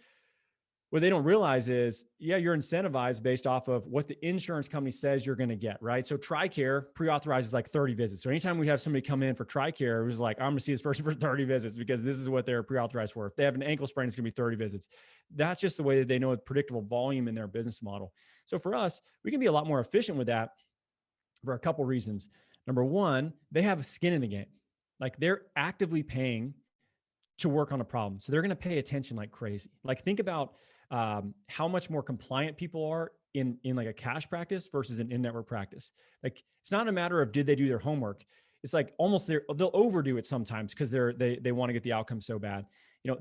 what they don't realize is, yeah, you're incentivized based off of what the insurance company says you're going to get, right? So TRICARE pre-authorizes like 30 visits. So anytime we have somebody come in for TRICARE, it was like, I'm going to see this person for 30 visits because this is what they're pre-authorized for. If they have an ankle sprain, it's going to be 30 visits. That's just the way that they know predictable volume in their business model. So for us, we can be a lot more efficient with that for a couple of reasons. Number one, they have skin in the game. Like they're actively paying to work on a problem. So they're going to pay attention like crazy. Like think about how much more compliant people are in like a cash practice versus an in-network practice. Like it's not a matter of did they do their homework. It's like almost they'll overdo it sometimes because they want to get the outcome so bad.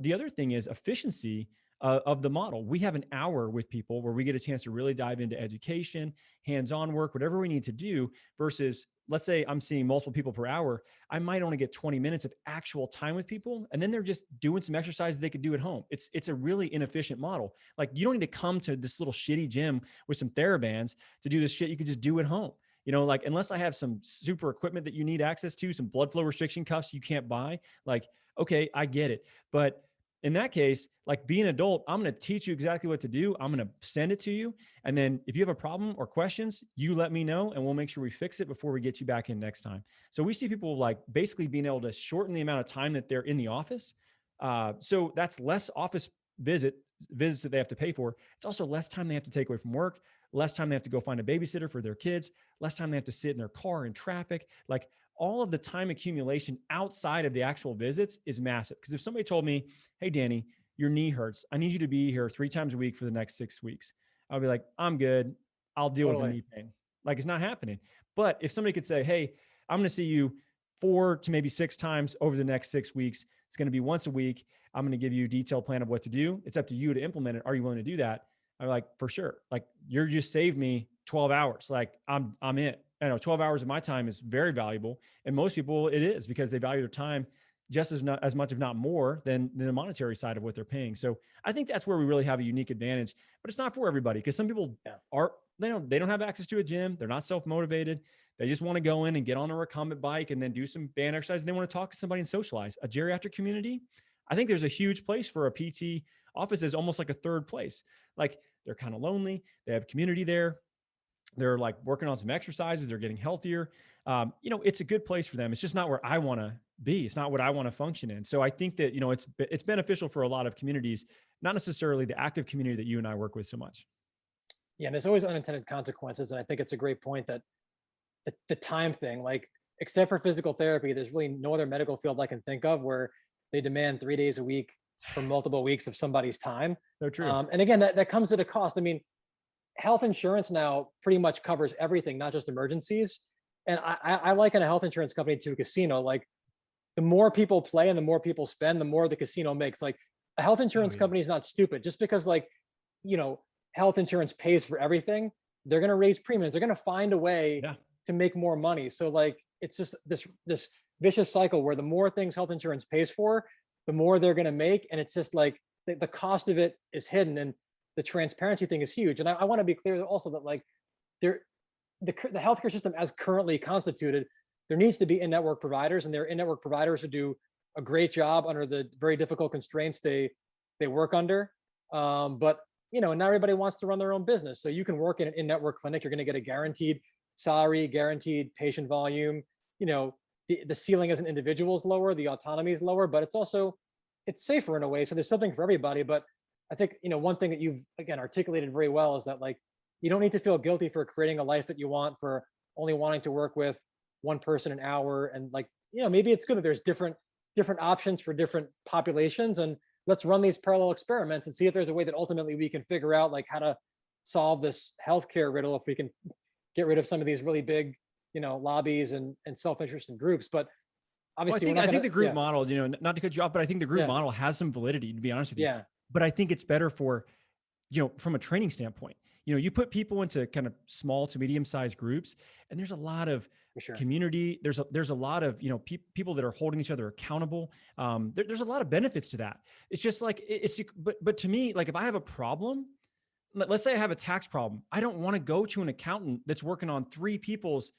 The other thing is efficiency of the model. We have an hour with people where we get a chance to really dive into education, hands-on work, whatever we need to do versus let's say I'm seeing multiple people per hour. I might only get 20 minutes of actual time with people. And then they're just doing some exercises they could do at home. It's a really inefficient model. Like you don't need to come to this little shitty gym with some TheraBands to do this shit you could just do at home. Like unless I have some super equipment that you need access to, some blood flow restriction cuffs you can't buy, like, okay, I get it. But in that case, like be an adult, I'm going to teach you exactly what to do. I'm going to send it to you. And then if you have a problem or questions, you let me know and we'll make sure we fix it before we get you back in next time. So we see people like basically being able to shorten the amount of time that they're in the office. So that's less office visits that they have to pay for. It's also less time they have to take away from work, less time they have to go find a babysitter for their kids, less time they have to sit in their car in traffic. Like all of the time accumulation outside of the actual visits is massive. Because if somebody told me, "Hey, Danny, your knee hurts. I need you to be here 3 times a week for the next 6 weeks." I'll be like, "I'm good. I'll deal with the Totally. knee pain." Like it's not happening. But if somebody could say, "Hey, I'm going to see you 4 to maybe 6 times over the next 6 weeks. It's going to be once a week. I'm going to give you a detailed plan of what to do. It's up to you to implement it. Are you willing to do that? I'm like, for sure. Like, you're just saved me 12 hours. Like, I'm in. I know 12 hours of my time is very valuable. And most people, it is, because they value their time just as much, if not more, than the monetary side of what they're paying. So I think that's where we really have a unique advantage, but it's not for everybody, because some people they don't have access to a gym. They're not self-motivated. They just want to go in and get on a recumbent bike and then do some band exercise. And they want to talk to somebody and socialize. A geriatric community, I think there's a huge place for a PT office as almost like a third place. Like, they're kind of lonely. They have community there. They're like working on some exercises. They're getting healthier. It's a good place for them. It's just not where I want to be. It's not what I want to function in. So I think that, it's beneficial for a lot of communities, not necessarily the active community that you and I work with so much. Yeah, and there's always unintended consequences. And I think it's a great point that the time thing, like, except for physical therapy, there's really no other medical field I can think of where they demand 3 days a week for multiple weeks of somebody's time. So true. And again, that comes at a cost. I mean, health insurance now pretty much covers everything, not just emergencies. And I liken a health insurance company to a casino. Like, the more people play and the more people spend, the more the casino makes. Like, a health insurance company is not stupid. Just because, like, health insurance pays for everything, they're going to raise premiums. They're going to find a way to make more money. So, like, it's just this vicious cycle where the more things health insurance pays for, the more they're going to make. And it's just like the cost of it is hidden, and the transparency thing is huge. And I want to be clear also that, like, the healthcare system as currently constituted, there needs to be in-network providers, and there are in-network providers who do a great job under the very difficult constraints they work under. But not everybody wants to run their own business. So you can work in an in-network clinic. You're going to get a guaranteed salary, guaranteed patient volume. The ceiling as an individual is lower, the autonomy is lower, but it's safer in a way. So there's something for everybody. But I think, one thing that you've, again, articulated very well is that, like, you don't need to feel guilty for creating a life that you want, for only wanting to work with one person an hour. And, like, maybe it's good that there's different options for different populations, and let's run these parallel experiments and see if there's a way that ultimately we can figure out, like, how to solve this healthcare riddle, if we can get rid of some of these really big, lobbies and self-interested groups. But obviously, I think the group model, not to cut you off, but I think the group model has some validity, to be honest with you. Yeah. But I think it's better for, from a training standpoint, you put people into kind of small to medium-sized groups, and there's a lot of community. There's a lot of, people that are holding each other accountable. There's a lot of benefits to that. It's just like, but to me, like, if I have a problem, let's say I have a tax problem, I don't want to go to an accountant that's working on 3 people's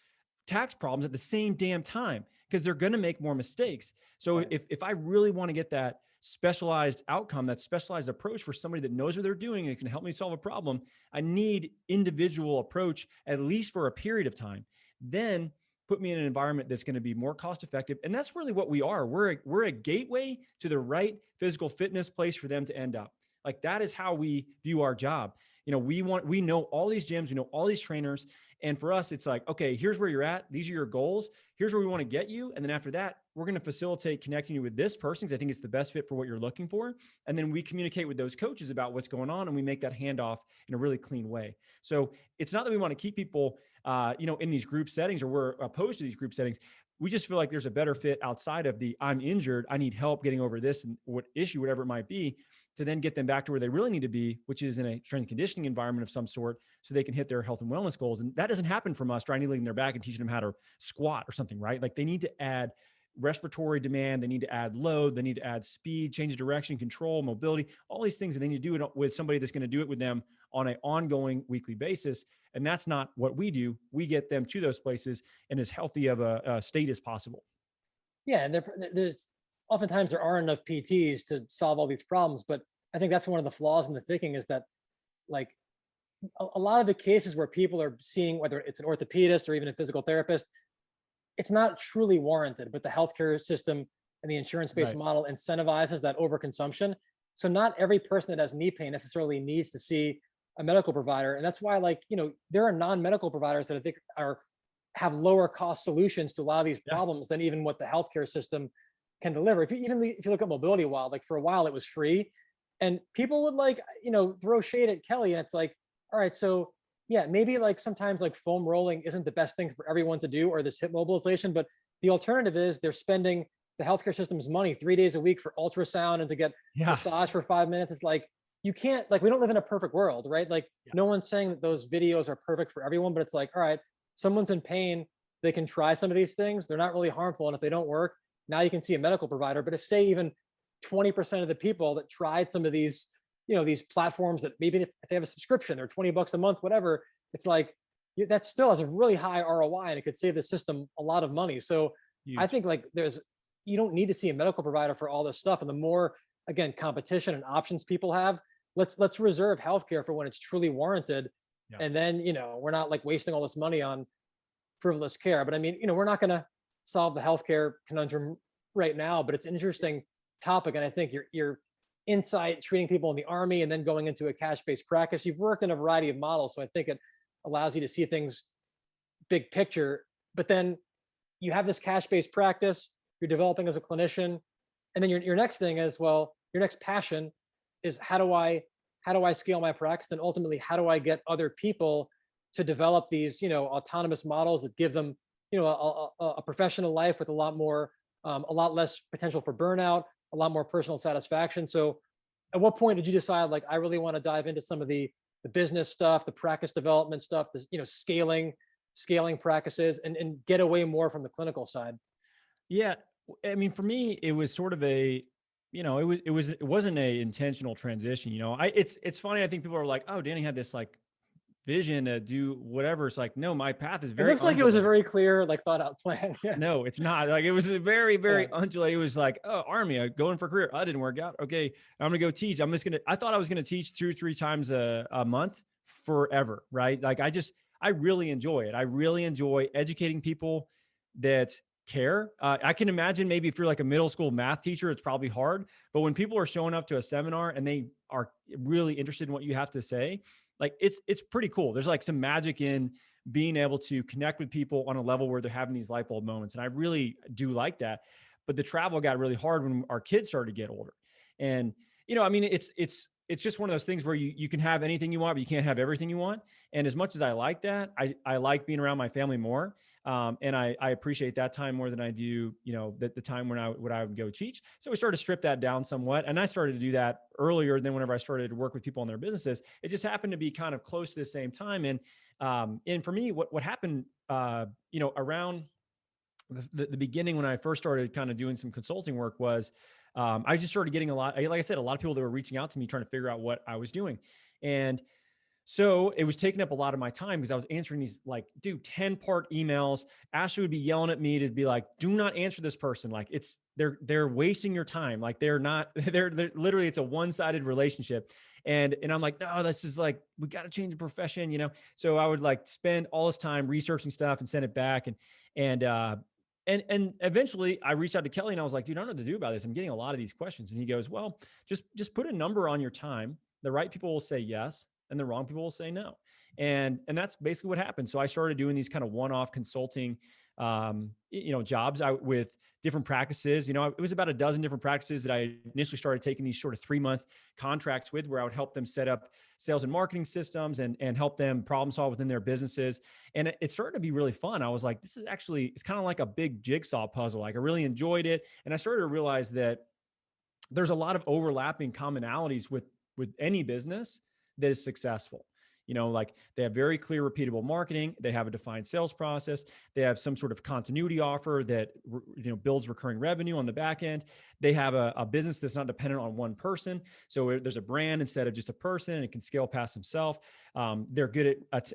tax problems at the same damn time, because they're going to make more mistakes. So if I really want to get that specialized outcome, that specialized approach for somebody that knows what they're doing and can help me solve a problem, I need individual approach, at least for a period of time. Then put me in an environment that's going to be more cost effective. And that's really what we are. We're a gateway to the right physical fitness place for them to end up. Like, that is how we view our job. We know all these gyms, we know all these trainers. And for us, it's like, okay, here's where you're at. These are your goals. Here's where we want to get you. And then after that, we're going to facilitate connecting you with this person, because I think it's the best fit for what you're looking for. And then we communicate with those coaches about what's going on, and we make that handoff in a really clean way. So it's not that we want to keep people, in these group settings, or we're opposed to these group settings. We just feel like there's a better fit outside of the I'm injured, I need help getting over this and what issue, whatever it might be, to then get them back to where they really need to be, which is in a strength and conditioning environment of some sort, so they can hit their health and wellness goals. And that doesn't happen from us triangulating their back and teaching them how to squat or something, right? Like, they need to add respiratory demand, they need to add load, they need to add speed, change of direction, control, mobility, all these things. And they need to do it with somebody that's going to do it with them on an ongoing weekly basis. And that's not what we do. We get them to those places in as healthy of a state as possible. Yeah. And there's oftentimes there aren't enough PTs to solve all these problems, but I think that's one of the flaws in the thinking, is that, like, a lot of the cases where people are seeing, whether it's an orthopedist or even a physical therapist, it's not truly warranted, but the healthcare system and the insurance-based model incentivizes that overconsumption. So not every person that has knee pain necessarily needs to see a medical provider. And that's why, like, there are non-medical providers that I think have lower cost solutions to a lot of these problems than even what the healthcare system can deliver. If you look at Mobility Wild, like, for a while it was free, and people would, like, throw shade at Kelly, and it's like, all right, so yeah, maybe like sometimes like foam rolling isn't the best thing for everyone to do, or this hip mobilization, but the alternative is they're spending the healthcare system's money 3 days a week for ultrasound and to get Yeah. massage for 5 minutes. It's like, you can't, like, we don't live in a perfect world, right? Like, Yeah. no one's saying that those videos are perfect for everyone, but it's like, all right, someone's in pain, they can try some of these things, they're not really harmful. And if they don't work, now you can see a medical provider. But if, say, even 20% of the people that tried some of these, these platforms that maybe if they have a subscription, they're $20 a month, whatever, it's like, that still has a really high ROI and it could save the system a lot of money. So I Huge. think like you don't need to see a medical provider for all this stuff. And the more, again, competition and options people have, let's reserve healthcare for when it's truly warranted. Yeah. And then, we're not like wasting all this money on frivolous care. But I mean, we're not going to solve the healthcare conundrum right now, but it's an interesting topic. And I think your insight, treating people in the army and then going into a cash-based practice, you've worked in a variety of models. So I think it allows you to see things big picture. But then you have this cash-based practice, you're developing as a clinician. And then your next thing is, well, your next passion is how do I scale my practice? And ultimately, how do I get other people to develop these, autonomous models that give them, a professional life with a lot more, a lot less potential for burnout, a lot more personal satisfaction. So at what point did you decide, like, I really want to dive into some of the business stuff, the practice development stuff, this, scaling practices, and get away more from the clinical side? Yeah. I mean, for me, it was sort of it wasn't a intentional transition. It's funny. I think people are like, oh, Danny had this like vision to do whatever. It's like, no, my path is It very looks like it was a undulating. very clear, like, thought out plan. Yeah. No, it's not. Like it was a very, Yeah. very undulating. It was like, oh, army, going for career. I didn't work out. Okay, I'm gonna go teach. I thought I was gonna teach 2 or 3 times a month forever, right? Like I really enjoy it. I really enjoy educating people that care. I can imagine maybe if you're like a middle school math teacher, it's probably hard. But when people are showing up to a seminar and they are really interested in what you have to say, like it's pretty cool. There's like some magic in being able to connect with people on a level where they're having these light bulb moments. And I really do like that. But the travel got really hard when our kids started to get older. And, I mean, it's just one of those things where you can have anything you want, but you can't have everything you want. And as much as I like that, I like being around my family more. And I appreciate that time more than I do, the time when I would go teach. So we started to strip that down somewhat. And I started to do that earlier than whenever I started to work with people in their businesses. It just happened to be kind of close to the same time. And for me, what happened, around the beginning when I first started kind of doing some consulting work was, I just started getting like I said, a lot of people that were reaching out to me trying to figure out what I was doing. And so it was taking up a lot of my time because I was answering these like, 10-part emails. Ashley would be yelling at me to be like, do not answer this person. Like they're wasting your time. Like they're not, they're literally, it's a one-sided relationship. And I'm like, no, this is like, we got to change the profession. So I would like spend all this time researching stuff and send it back. And eventually I reached out to Kelly and I was like, dude, I don't know what to do about this. I'm getting a lot of these questions. And he goes, well, just put a number on your time. The right people will say yes, and the wrong people will say no. And that's basically what happened. So I started doing these kind of one-off consulting, jobs with different practices. It was about a dozen different practices that I initially started taking these sort of 3-month contracts with, where I would help them set up sales and marketing systems and help them problem solve within their businesses. And it started to be really fun. I was like, it's kind of like a big jigsaw puzzle. Like I really enjoyed it. And I started to realize that there's a lot of overlapping commonalities with any business that is successful. Like they have very clear, repeatable marketing. They have a defined sales process. They have some sort of continuity offer that, builds recurring revenue on the back end. They have a business that's not dependent on one person. So there's a brand instead of just a person, and it can scale past himself. They're good at,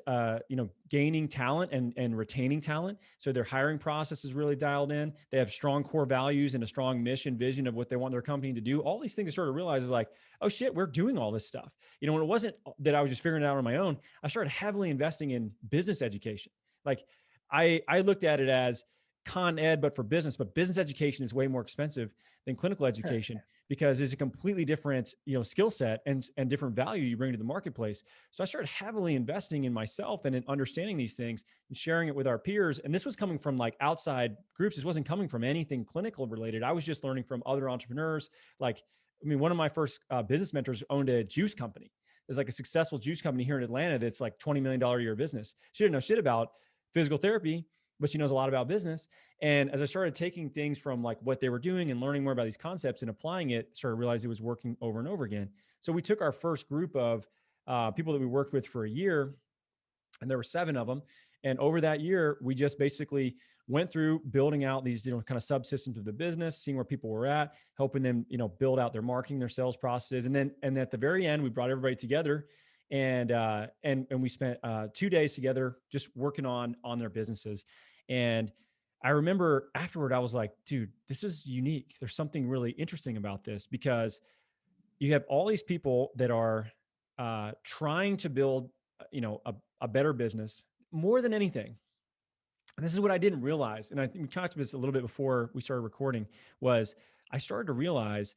gaining talent and retaining talent. So their hiring process is really dialed in. They have strong core values and a strong mission, vision of what they want their company to do. All these things I sort of realize is like, oh shit, we're doing all this stuff. When it wasn't that I was just figuring it out on my own, I started heavily investing in business education. Like I looked at it as con ed, but for business, but business education is way more expensive than clinical education because it's a completely different, skill set and different value you bring to the marketplace. So I started heavily investing in myself and in understanding these things and sharing it with our peers. And this was coming from like outside groups. This wasn't coming from anything clinical related. I was just learning from other entrepreneurs. One of my first business mentors owned a juice company. is like a successful juice company here in Atlanta that's like $20 million a year business. She didn't know shit about physical therapy, but she knows a lot about business. And as I started taking things from like what they were doing and learning more about these concepts and applying it, started realizing it was working over and over again. So we took our first group of people that we worked with for a year, and there were 7 of them. And over that year, we just basically went through building out these, kind of subsystems of the business, seeing where people were at, helping them, build out their marketing, their sales processes. And at the very end, we brought everybody together and we spent 2 days together just working on their businesses. And I remember afterward, I was like, dude, this is unique. There's something really interesting about this, because you have all these people that are trying to build, a better business more than anything. And this is what I didn't realize. And I think we talked about this a little bit before we started recording, was I started to realize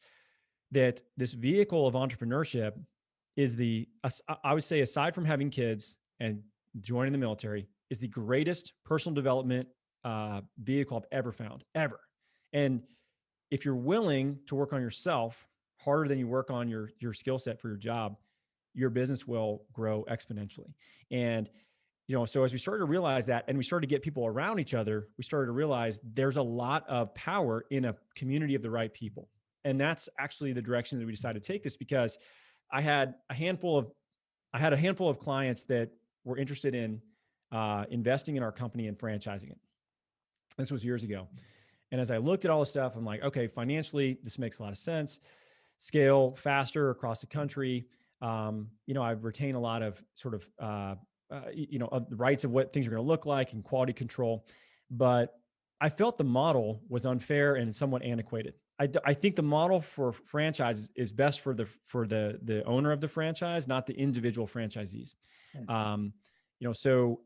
that this vehicle of entrepreneurship is I would say, aside from having kids and joining the military, is the greatest personal development vehicle I've ever found, ever. And if you're willing to work on yourself harder than you work on your skill set for your job, your business will grow exponentially. And, so as we started to realize that, and we started to get people around each other, we started to realize there's a lot of power in a community of the right people. And that's actually the direction that we decided to take this, because I had a handful of clients that were interested in investing in our company and franchising it. This was years ago. And as I looked at all the stuff, I'm like, okay, financially, this makes a lot of sense. Scale faster across the country. I retain a lot of sort of, the rights of what things are going to look like and quality control. But I felt the model was unfair and somewhat antiquated. I think the model for franchise is best for the owner of the franchise, not the individual franchisees. So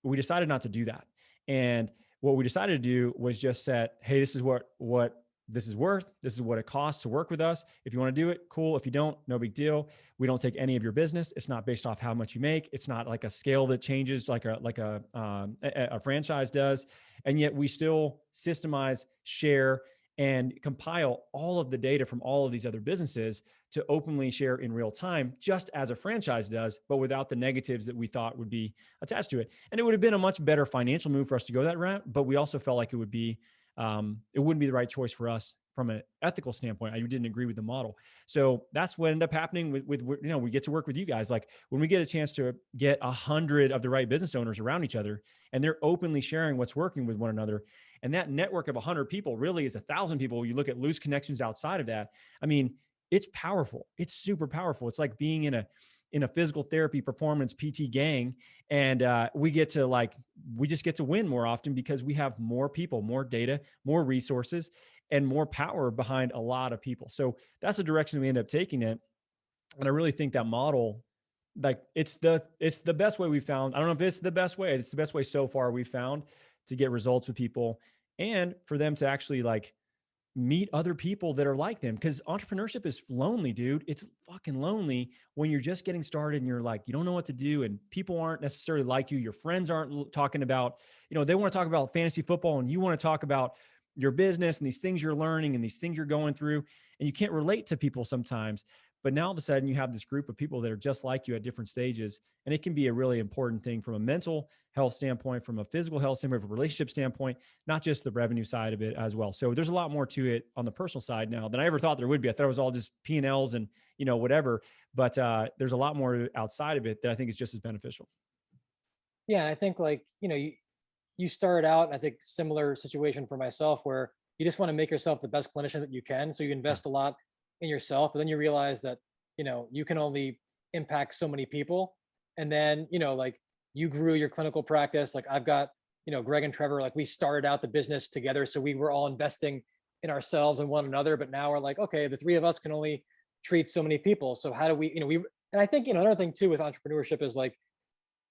we decided not to do that. And what we decided to do was just set, hey, this is what this is worth. This is what it costs to work with us. If you want to do it, cool. If you don't, no big deal. We don't take any of your business. It's not based off how much you make. It's not like a scale that changes like a franchise does. And yet we still systemize, share, and compile all of the data from all of these other businesses to openly share in real time, just as a franchise does, but without the negatives that we thought would be attached to it. And it would have been a much better financial move for us to go that route, but we also felt like it wouldn't be the right choice for us from an ethical standpoint. I didn't agree with the model. So that's what ended up happening with we get to work with you guys. Like when we get a chance to get 100 of the right business owners around each other, and they're openly sharing what's working with one another. And that network of 100 people really is 1,000 people. You look at loose connections outside of that. I mean, it's powerful. It's super powerful. It's like being in a physical therapy performance PT gang. And we just get to win more often because we have more people, more data, more resources, and more power behind a lot of people. So that's the direction we end up taking it. And I really think that model, like it's the best way we found. I don't know if it's the best way. It's the best way so far we found to get results with people and for them to actually like meet other people that are like them. Cause entrepreneurship is lonely, dude. It's fucking lonely when you're just getting started and you're like, you don't know what to do. And people aren't necessarily like you. Your friends aren't talking about, they want to talk about fantasy football and you want to talk about your business and these things you're learning and these things you're going through. And you can't relate to people sometimes. But now all of a sudden you have this group of people that are just like you at different stages. And it can be a really important thing from a mental health standpoint, from a physical health standpoint, from a relationship standpoint, not just the revenue side of it as well. So there's a lot more to it on the personal side now than I ever thought there would be. I thought it was all just P&Ls and, whatever. But there's a lot more outside of it that I think is just as beneficial. Yeah. I think you started out, I think similar situation for myself where you just want to make yourself the best clinician that you can. So you invest a lot in yourself, but then you realize that, you can only impact so many people. And then, you grew your clinical practice. Like I've got, Greg and Trevor, like we started out the business together. So we were all investing in ourselves and one another, but now we're like, okay, the three of us can only treat so many people. So how do we, and I think, another thing too with entrepreneurship is like,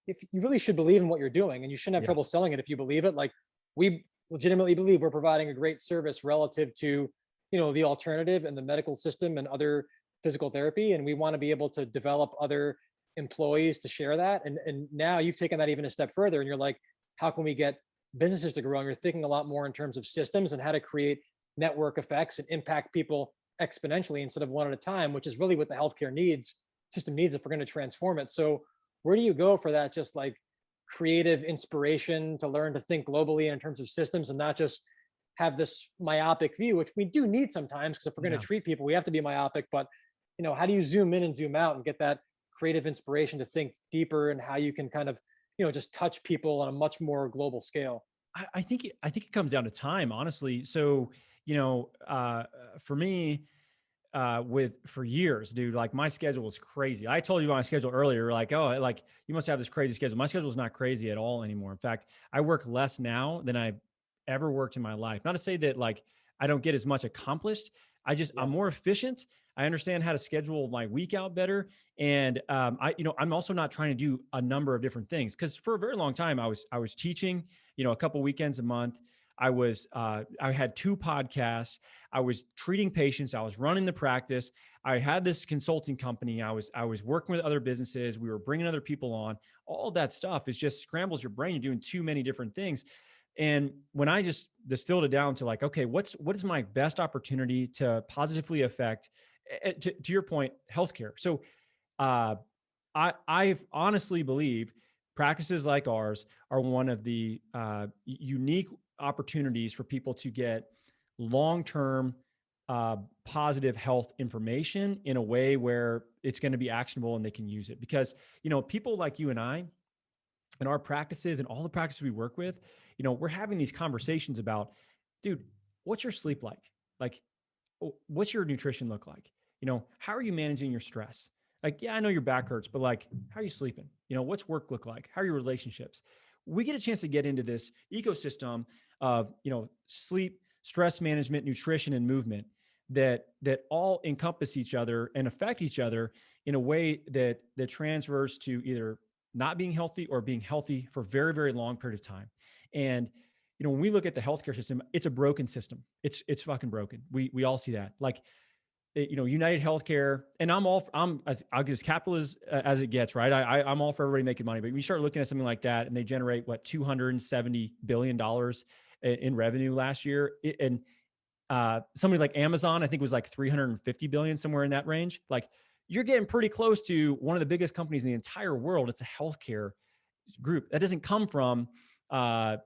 if you really should believe in what you're doing and you shouldn't have trouble selling it if you believe it. Like we legitimately believe we're providing a great service relative to, the alternative and the medical system and other physical therapy. And we want to be able to develop other employees to share that. And now you've taken that even a step further and you're like, how can we get businesses to grow? And you're thinking a lot more in terms of systems and how to create network effects and impact people exponentially instead of one at a time, which is really what the healthcare needs system needs if we're going to transform it. So where do you go for that just like creative inspiration to learn to think globally in terms of systems and not just have this myopic view, which we do need sometimes, because if we're going to Yeah. treat people, we have to be myopic. But how do you zoom in and zoom out and get that creative inspiration to think deeper, and how you can kind of just touch people on a much more global scale? I think it comes down to time, honestly. So, for me, for years, dude, like my schedule was crazy. I told you my schedule earlier, like, oh, like you must have this crazy schedule. My schedule is not crazy at all anymore. In fact, I work less now than I've ever worked in my life. Not to say that like I don't get as much accomplished. I'm Yeah. more efficient. I understand how to schedule my week out better. And I'm also not trying to do a number of different things, because for a very long time I was teaching, a couple weekends a month. I had 2 podcasts. I was treating patients. I was running the practice. I had this consulting company. I was working with other businesses. We were bringing other people on. All that stuff is just scrambles your brain. You're doing too many different things. And when I just distilled it down to like, okay, what is my best opportunity to positively affect, to your point, healthcare. So uh, I honestly believe practices like ours are one of the unique opportunities for people to get long-term positive health information in a way where it's going to be actionable and they can use it. Because people like you and I, and our practices and all the practices we work with, we're having these conversations about, dude, what's your sleep like? Like, what's your nutrition look like? How are you managing your stress? Like, yeah, I know your back hurts, but like, how are you sleeping? What's work look like? How are your relationships? We get a chance to get into this ecosystem of, sleep, stress management, nutrition, and movement that all encompass each other and affect each other in a way that transfers to either not being healthy or being healthy for a very, very long period of time. And when we look at the healthcare system, it's a broken system. It's fucking broken. We all see that. Like, United Healthcare, and I'm as capitalist as it gets, right? I'm all for everybody making money, but when you start looking at something like that, and they generate what $270 billion in revenue last year, and somebody like Amazon, I think was like 350 billion, somewhere in that range. Like, you're getting pretty close to one of the biggest companies in the entire world. It's a healthcare group that doesn't come from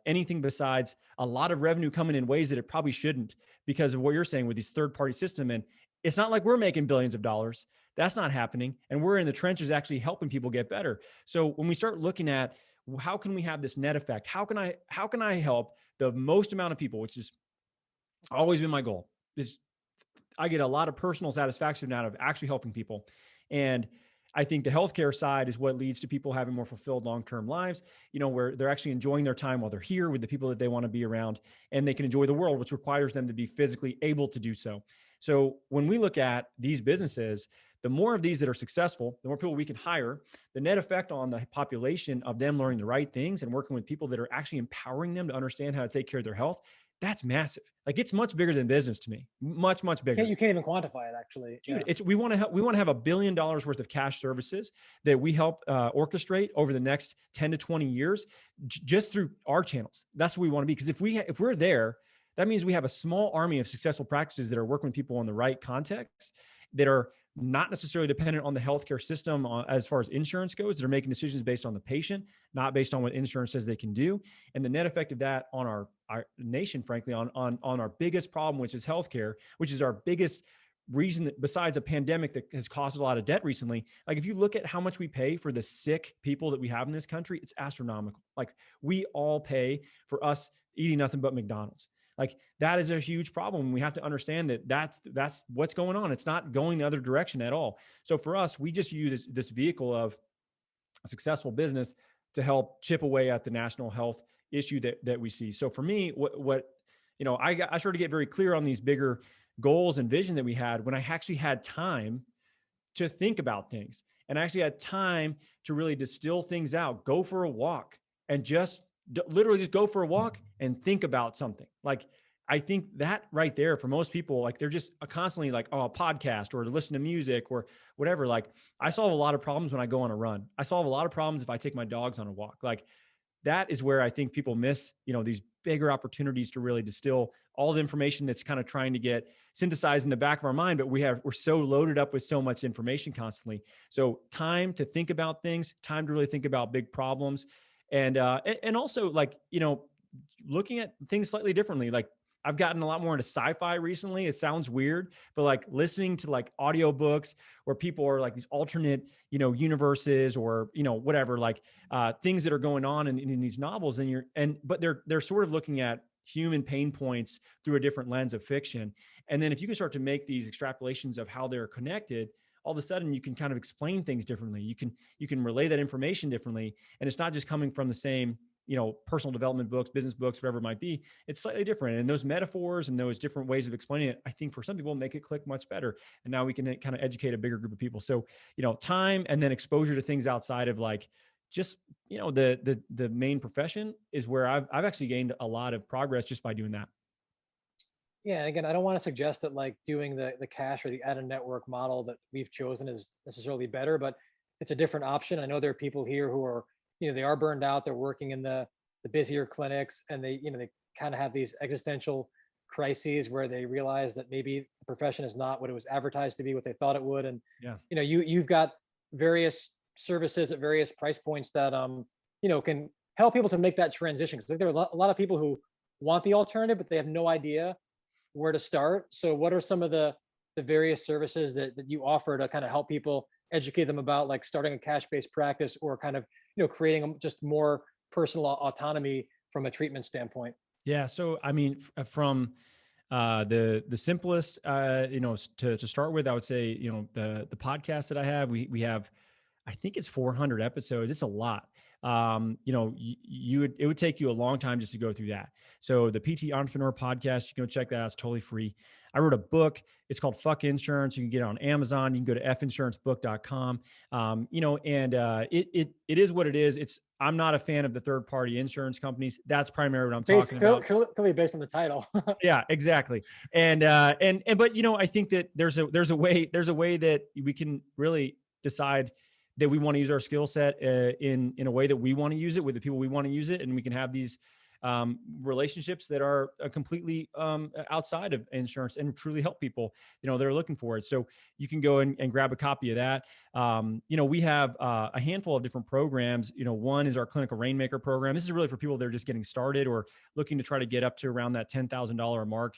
anything besides a lot of revenue coming in ways that it probably shouldn't, because of what you're saying with these third-party system. And it's not like we're making billions of dollars. That's not happening. And we're in the trenches actually helping people get better. So when we start looking at how can we have this net effect, how can I help the most amount of people, which is always been my goal, is I get a lot of personal satisfaction out of actually helping people. And I think the healthcare side is what leads to people having more fulfilled long-term lives, where they're actually enjoying their time while they're here with the people that they want to be around, and they can enjoy the world, which requires them to be physically able to do so. So when we look at these businesses, the more of these that are successful, the more people we can hire, the net effect on the population of them learning the right things and working with people that are actually empowering them to understand how to take care of their health, that's massive. Like, it's much bigger than business to me. Much, much bigger. You can't even quantify it, actually. Dude, Yeah. we want to have $1 billion worth of cash services that we help orchestrate over the next 10 to 20 years, just through our channels. That's what we want to be. Because if we're there, that means we have a small army of successful practices that are working with people in the right context, that are not necessarily dependent on the healthcare system as far as insurance goes. They're making decisions based on the patient, not based on what insurance says they can do. And the net effect of that on our nation, frankly, on our biggest problem, which is healthcare, which is our biggest reason that, besides a pandemic that has caused a lot of debt recently, like if you look at how much we pay for the sick people that we have in this country, it's astronomical. Like, we all pay for us eating nothing but McDonald's. Like, that is a huge problem. We have to understand that that's what's going on. It's not going the other direction at all. So for us, we just use this vehicle of a successful business to help chip away at the national health issue that we see. So for me, I started to get very clear on these bigger goals and vision that we had when I actually had time to think about things, and I actually had time to really distill things out, go for a walk, and just literally just go for a walk and think about something. Like, I think that right there, for most people, like, they're just constantly like, oh, a podcast or to listen to music or whatever. Like, I solve a lot of problems when I go on a run. I solve a lot of problems if I take my dogs on a walk. Like, that is where I think people miss, these bigger opportunities to really distill all the information that's kind of trying to get synthesized in the back of our mind. But we're so loaded up with so much information constantly. So time to think about things, time to really think about big problems. And also, like, looking at things slightly differently. Like, I've gotten a lot more into sci-fi recently. It sounds weird, but like listening to like audiobooks where people are like these alternate, universes, or, whatever, like things that are going on in these novels, but they're sort of looking at human pain points through a different lens of fiction. And then if you can start to make these extrapolations of how they're connected, all of a sudden you can kind of explain things differently. You can relay that information differently. And it's not just coming from the same, personal development books, business books, whatever it might be. It's slightly different. And those metaphors and those different ways of explaining it, I think for some people make it click much better. And now we can kind of educate a bigger group of people. So, time and then exposure to things outside of like just, the main profession is where I've actually gained a lot of progress just by doing that. Yeah, and again, I don't want to suggest that like doing the cash or the out of network model that we've chosen is necessarily better, but it's a different option. I know there are people here who are, they are burned out. They're working in the busier clinics, and they kind of have these existential crises where they realize that maybe the profession is not what it was advertised to be, what they thought it would. And Yeah. you've got various services at various price points that can help people to make that transition. Because there are a lot of people who want the alternative, but they have no idea where to start. So what are some of the various services that you offer to kind of help people, educate them about like starting a cash-based practice, or kind of, creating just more personal autonomy from a treatment standpoint? Yeah. So, I mean, from the simplest, to start with, I would say, the podcast that I have, we have, I think it's 400 episodes. It's a lot. It would take you a long time just to go through that. So the PT Entrepreneur podcast, you can go check that out. It's totally free. I wrote a book. It's called Fuck Insurance. You can get it on Amazon. You can go to finsurancebook.com. It is what it is. I'm not a fan of the third party insurance companies. That's primarily what I'm talking about. Clearly based on the title. Yeah, exactly. But I think that there's a way that we can really decide that we want to use our skill set in a way that we want to use it with the people we want to use it, and we can have these relationships that are completely outside of insurance and truly help people that are looking for it. So you can go and grab a copy of that. We have a handful of different programs. One is our clinical rainmaker program. This is really for people that are just getting started or looking to try to get up to around that $10,000 mark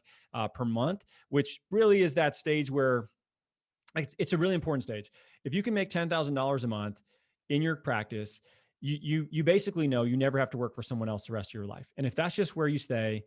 per month, which really is that stage where it's a really important stage. If you can make $10,000 a month in your practice, you basically know you never have to work for someone else the rest of your life. And if that's just where you stay,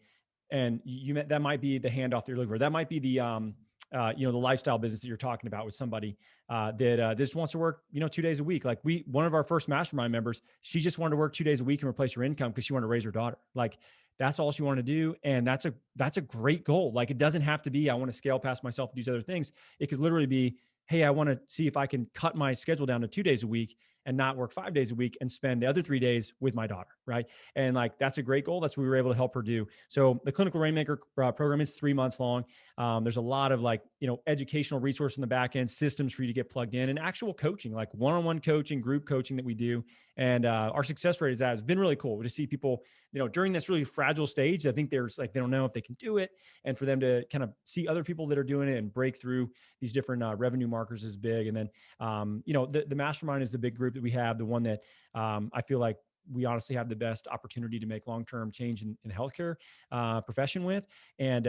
and that might be the handoff that you're looking for. That might be the the lifestyle business that you're talking about with somebody that just wants to work 2 days a week. Like one of our first mastermind members, she just wanted to work 2 days a week and replace her income because she wanted to raise her daughter. Like that's all she wanted to do, and that's a great goal. Like it doesn't have to be I want to scale past myself and do these other things. It could literally be, hey, I want to see if I can cut my schedule down to 2 days a week and not work 5 days a week and spend the other 3 days with my daughter. Right. And like, that's a great goal. That's what we were able to help her do. So the Clinical Rainmaker program is 3 months long. There's a lot of educational resource in the back end, systems for you to get plugged in, and actual coaching, like one-on-one coaching, group coaching that we do. And our success rate has been really cool to see people, during this really fragile stage. I think they don't know if they can do it. And for them to kind of see other people that are doing it and break through these different revenue markers is big. And then, the mastermind is the big group that we have, the one that I feel like we honestly have the best opportunity to make long-term change in the healthcare profession with. And,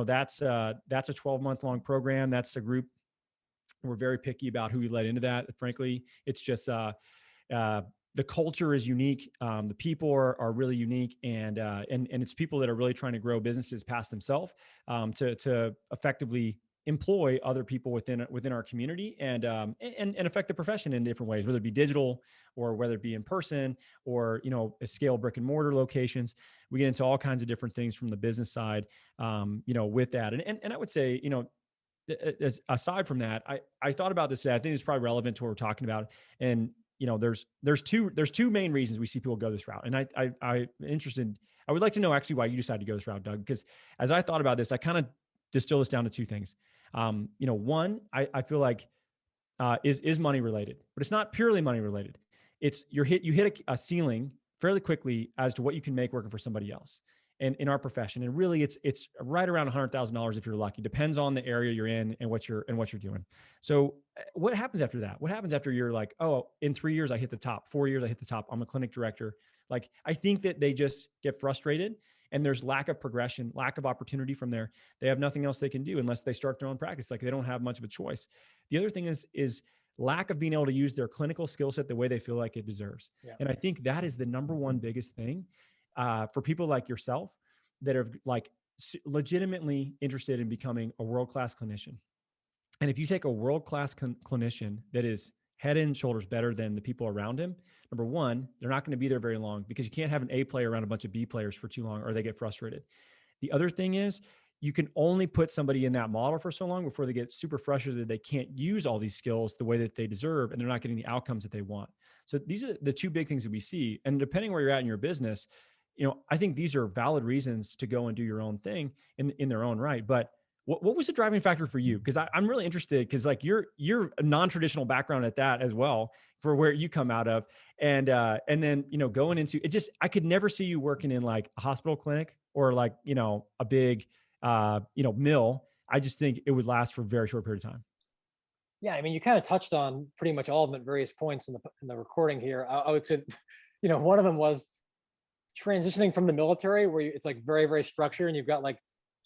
that's a 12-month long program. That's a group. We're very picky about who we let into that. Frankly, it's just, the culture is unique. The people are really unique, and it's people that are really trying to grow businesses past themselves, to effectively employ other people within our community, and affect the profession in different ways, whether it be digital or whether it be in person, or scale brick and mortar locations. We get into all kinds of different things from the business side, with that. And I would say, aside from that, I thought about this today. I think it's probably relevant to what we're talking about. And there's two main reasons we see people go this route. And I'm interested. I would like to know actually why you decided to go this route, Doug, because as I thought about this, I kind of distill this down to two things. One, I feel like is money related, but it's not purely money related. It's you hit a ceiling fairly quickly as to what you can make working for somebody else. And in our profession, and really it's right around $100,000 if you're lucky. Depends on the area you're in and what you're doing. So what happens after that? What happens after you're like, oh, in 3 years I hit the top, 4 years I hit the top, I'm a clinic director. Like, I think that they just get frustrated, and there's lack of progression, lack of opportunity from there. They have nothing else they can do unless they start their own practice. Like, they don't have much of a choice. The other thing is lack of being able to use their clinical skill set the way they feel like it deserves. Yeah. And I think that is the number one biggest thing for people like yourself that are like legitimately interested in becoming a world-class clinician. And if you take a world-class clinician that is head and shoulders better than the people around him, number one, they're not going to be there very long, because you can't have an A player around a bunch of B players for too long, or they get frustrated. The other thing is, you can only put somebody in that model for so long before they get super frustrated they can't use all these skills the way that they deserve, and they're not getting the outcomes that they want. So these are the two big things that we see. And depending where you're at in your business, I think these are valid reasons to go and do your own thing in their own right. But what was the driving factor for you? Because I'm really interested, because like you're a non-traditional background at that as well, for where you come out of. And then, going into it, just, I could never see you working in like a hospital clinic or like, a big, mill. I just think it would last for a very short period of time. Yeah, I mean, you kind of touched on pretty much all of them at various points in the recording here. I would say, one of them was transitioning from the military, where it's like very, very structured, and you've got like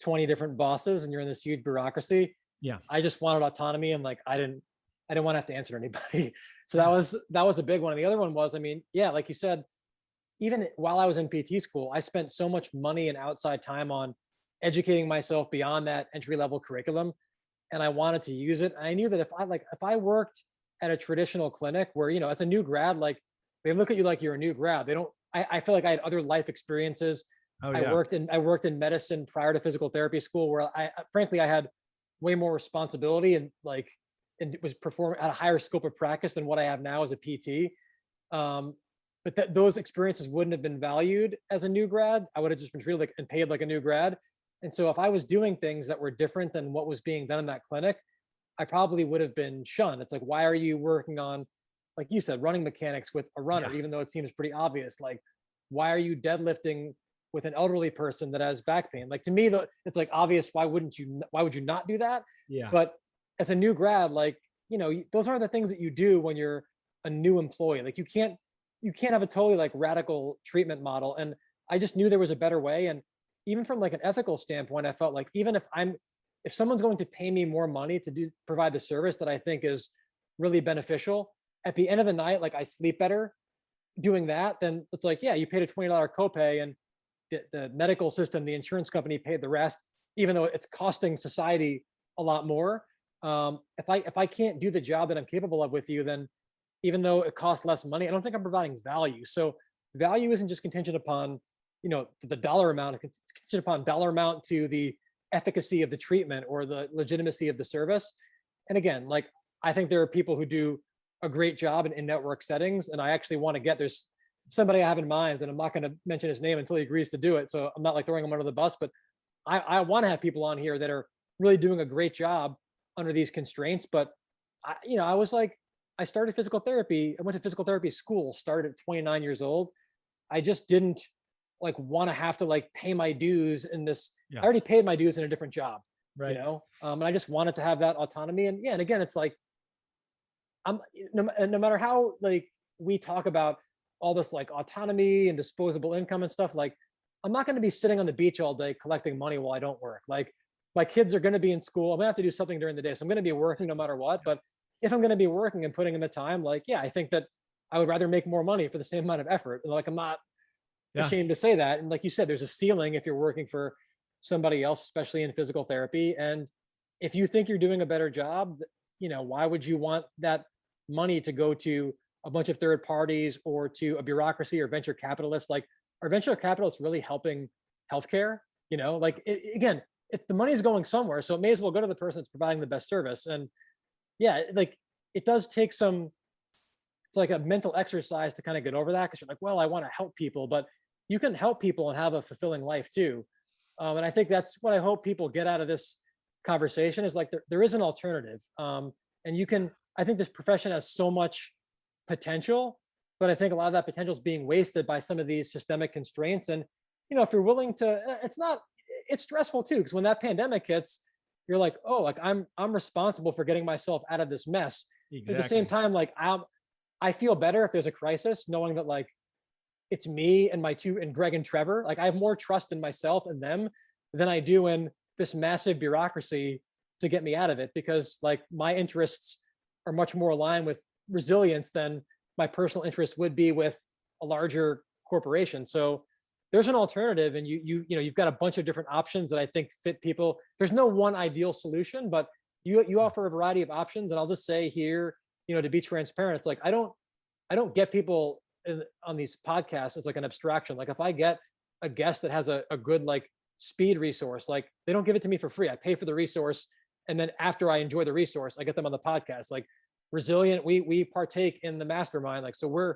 20 different bosses, and you're in this huge bureaucracy. Yeah. I just wanted autonomy, and like I didn't want to have to answer to anybody. So that was a big one. And the other one was, I mean, yeah, like you said, even while I was in PT school, I spent so much money and outside time on educating myself beyond that entry level curriculum, and I wanted to use it. And I knew that if I worked at a traditional clinic where, as a new grad, like they look at you like you're a new grad. They don't. I feel like I had other life experiences. Oh, yeah. I worked in medicine prior to physical therapy school, where frankly I had way more responsibility, and it was performing at a higher scope of practice than what I have now as a PT. But those experiences wouldn't have been valued as a new grad. I would have just been treated like and paid like a new grad. And so if I was doing things that were different than what was being done in that clinic, I probably would have been shunned. It's like, why are you working on, like you said, running mechanics with a runner, even though it seems pretty obvious? Like, why are you deadlifting with an elderly person that has back pain? Like, to me, it's like obvious. Why would you not do that? Yeah. But as a new grad, like, those aren't the things that you do when you're a new employee. Like, you can't have a totally like radical treatment model. And I just knew there was a better way. And even from like an ethical standpoint, I felt like even if someone's going to pay me more money to provide the service that I think is really beneficial, at the end of the night, like I sleep better doing that, then it's like, yeah, you paid a $20 copay, and the medical system, the insurance company paid the rest, even though it's costing society a lot more. If I can't do the job that I'm capable of with you, then even though it costs less money, I don't think I'm providing value. So value isn't just contingent upon, the dollar amount. It's contingent upon dollar amount to the efficacy of the treatment or the legitimacy of the service. And again, like, I think there are people who do a great job in network settings, and I actually want to there's somebody I have in mind, and I'm not going to mention his name until he agrees to do it. So I'm not like throwing him under the bus, but I want to have people on here that are really doing a great job under these constraints. But I was like, I started physical therapy. I went to physical therapy school, started at 29 years old. I just didn't like want to have to like pay my dues in this. Yeah. I already paid my dues in a different job, Right. And I just wanted to have that autonomy. And yeah, and again, it's like, no matter how like we talk about all this like autonomy and disposable income and stuff, like I'm not going to be sitting on the beach all day collecting money while I don't work. Like, my kids are going to be in school. I'm gonna have to do something during the day, so I'm going to be working no matter what. But if I'm going to be working and putting in the time, like, yeah, I think that I would rather make more money for the same amount of effort. And like, I'm not ashamed to say that. And like you said, there's a ceiling if you're working for somebody else, especially in physical therapy. And if you think you're doing a better job, why would you want that money to go to a bunch of third parties or to a bureaucracy or venture capitalists? Like, are venture capitalists really helping healthcare? Again, if the money is going somewhere, so it may as well go to the person that's providing the best service. And yeah, like, it does take it's like a mental exercise to kind of get over that, because you're like, well, I want to help people, but you can help people and have a fulfilling life too. And I think that's what I hope people get out of this conversation, is like, there is an alternative. And I think this profession has so much potential but I think a lot of that potential is being wasted by some of these systemic constraints. And, if you're willing to, it's stressful too, because when that pandemic hits, you're like, oh, like I'm responsible for getting myself out of this mess. But at the same Exactly. time, like I feel better if there's a crisis, knowing that like it's me and my two and Greg and Trevor. Like I have more trust in myself and them than I do in this massive bureaucracy to get me out of it, because like my interests are much more aligned with resilience than my personal interest would be with a larger corporation. So there's an alternative, and you've got a bunch of different options that I think fit people. There's no one ideal solution, but you offer a variety of options. And I'll just say here, to be transparent, it's like I don't get people on these podcasts as like an abstraction. Like if I get a guest that has a good like speed resource, like they don't give it to me for free. I pay for the resource, and then after I enjoy the resource, I get them on the podcast. Like resilient, we partake in the mastermind. Like so we're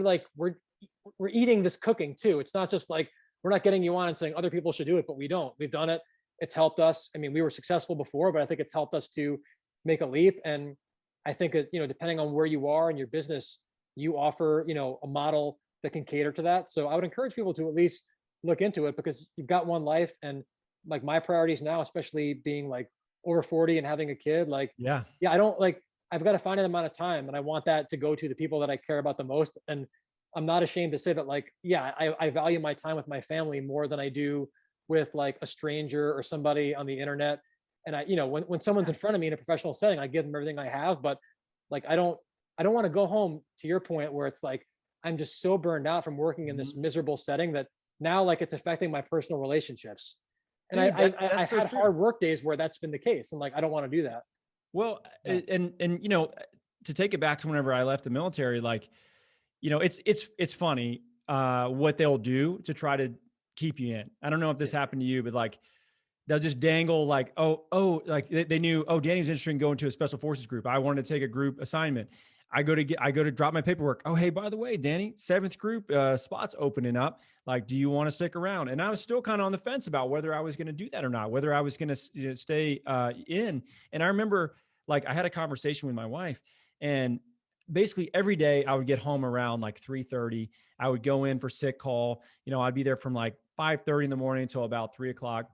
like we're eating this cooking too. It's not just like we're not getting you on and saying other people should do it, but we don't. We've done it. It's helped us. I mean, we were successful before, but I think it's helped us to make a leap. And I think that, depending on where you are in your business, you offer, a model that can cater to that. So I would encourage people to at least look into it, because you've got one life. And like my priorities now, especially being like over 40 and having a kid, like, Yeah. yeah, I don't like, I've got a finite amount of time, and I want that to go to the people that I care about the most. And I'm not ashamed to say that, like, yeah, I value my time with my family more than I do with like a stranger or somebody on the internet. And when someone's in front of me in a professional setting, I give them everything I have. But like, I don't want to go home, to your point, where it's like I'm just so burned out from working in this Mhm. miserable setting that now like it's affecting my personal relationships. And I Dude, I, I that's so had true. hard work days where that's been the case, and like I don't want to do that. Well, Yeah. and to take it back to whenever I left the military, like, it's funny what they'll do to try to keep you in. I don't know if this Yeah. happened to you, but like they'll just dangle like, like they knew, oh, Danny's interested in going to a special forces group. I wanted to take a group assignment. I go to drop my paperwork. Oh, hey, by the way, Danny, seventh group spots opening up. Like, do you want to stick around? And I was still kind of on the fence about whether I was going to do that or not, whether I was going to stay in. And I remember like I had a conversation with my wife, and basically every day I would get home around like 3:30. I would go in for sick call. I'd be there from like 5:30 in the morning until about 3 o'clock,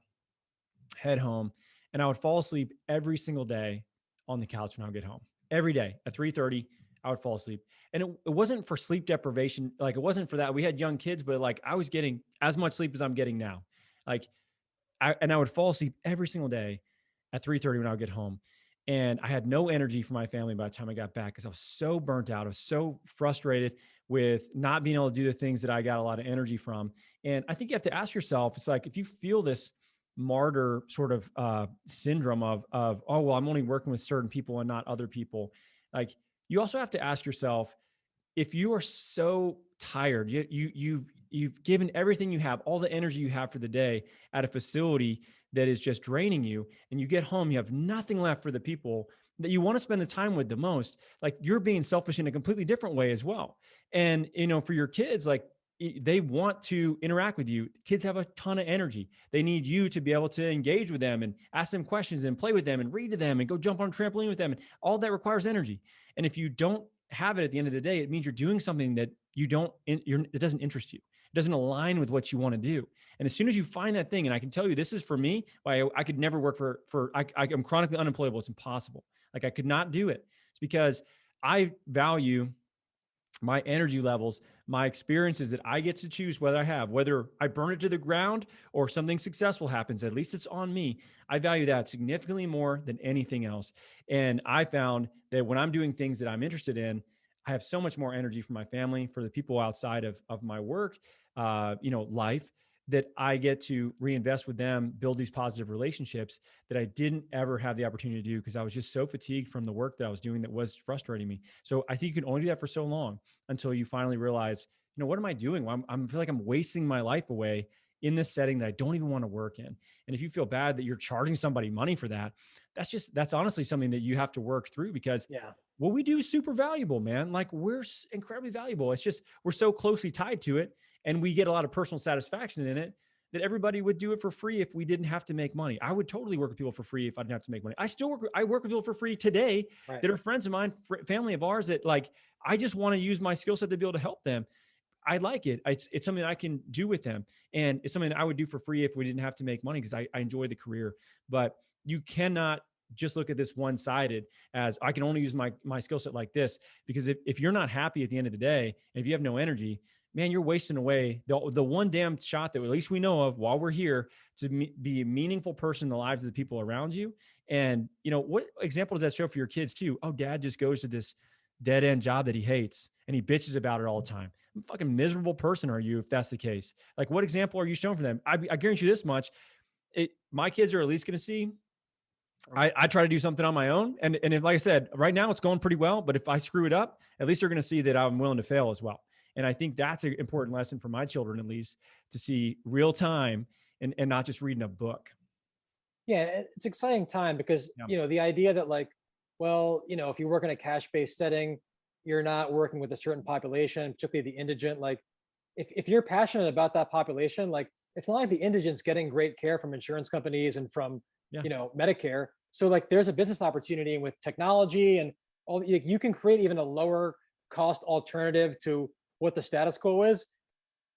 head home, and I would fall asleep every single day on the couch when I would get home. Every day at 3:30, I would fall asleep. And it wasn't for sleep deprivation. Like it wasn't for that. We had young kids, but like I was getting as much sleep as I'm getting now. Like I would fall asleep every single day at 3:30 when I would get home. And I had no energy for my family by the time I got back, because I was so burnt out. I was so frustrated with not being able to do the things that I got a lot of energy from. And I think you have to ask yourself, it's like if you feel this martyr sort of syndrome of, oh, well, I'm only working with certain people and not other people. Like you also have to ask yourself, if you are so tired, you've given everything you have, all the energy you have for the day at a facility that is just draining you, and you get home, you have nothing left for the people that you want to spend the time with the most. Like you're being selfish in a completely different way as well. And for your kids, like they want to interact with you. Kids have a ton of energy. They need you to be able to engage with them and ask them questions and play with them and read to them and go jump on a trampoline with them. And all that requires energy. And if you don't have it at the end of the day, it means you're doing something that it doesn't interest you. It doesn't align with what you want to do. And as soon as you find that thing, and I can tell you, this is for me, why I could never work I'm chronically unemployable. It's impossible. Like I could not do it. It's because I value my energy levels, my experiences that I get to choose whether I burn it to the ground or something successful happens, at least it's on me. I value that significantly more than anything else. And I found that when I'm doing things that I'm interested in, I have so much more energy for my family, for the people outside of my work, life, that I get to reinvest with them, build these positive relationships that I didn't ever have the opportunity to do because I was just so fatigued from the work that I was doing that was frustrating me. So I think you can only do that for so long until you finally realize, what am I doing? Well, I feel like I'm wasting my life away in this setting that I don't even want to work in. And if you feel bad that you're charging somebody money for that, that's honestly something that you have to work through, because Yeah. what we do is super valuable, man. Like we're incredibly valuable. It's just, we're so closely tied to it and we get a lot of personal satisfaction in it. that everybody would do it for free if we didn't have to make money. I would totally work with people for free if I didn't have to make money. I work with people for free today Right. that are friends of mine, family of ours, that like, I just want to use my skill set to be able to help them. I like it. It's something that I can do with them. And it's something that I would do for free if we didn't have to make money, because I enjoy the career. But you cannot just look at this one-sided as I can only use my skill set like this, because if you're not happy at the end of the day, and if you have no energy, man, you're wasting away the one damn shot that at least we know of while we're here to be a meaningful person in the lives of the people around you. And, what example does that show for your kids too? Oh, dad just goes to this dead end job that he hates and he bitches about it all the time. I'm a fucking miserable person are you if that's the case? Like, what example are you showing for them? I guarantee you this much. My kids are at least going to see I try to do something on my own. And if, like I said, right now it's going pretty well, but if I screw it up, at least they're going to see that I'm willing to fail as well. And I think that's an important lesson for my children, at least, to see real time and not just reading a book. Yeah, it's exciting time because, Yeah. the idea that like, well, if you work in a cash-based setting, you're not working with a certain population, particularly the indigent. Like, if you're passionate about that population, like it's not like the indigent's getting great care from insurance companies and from, Yeah. Medicare. So like there's a business opportunity, and with technology and all, you can create even a lower cost alternative to what the status quo is,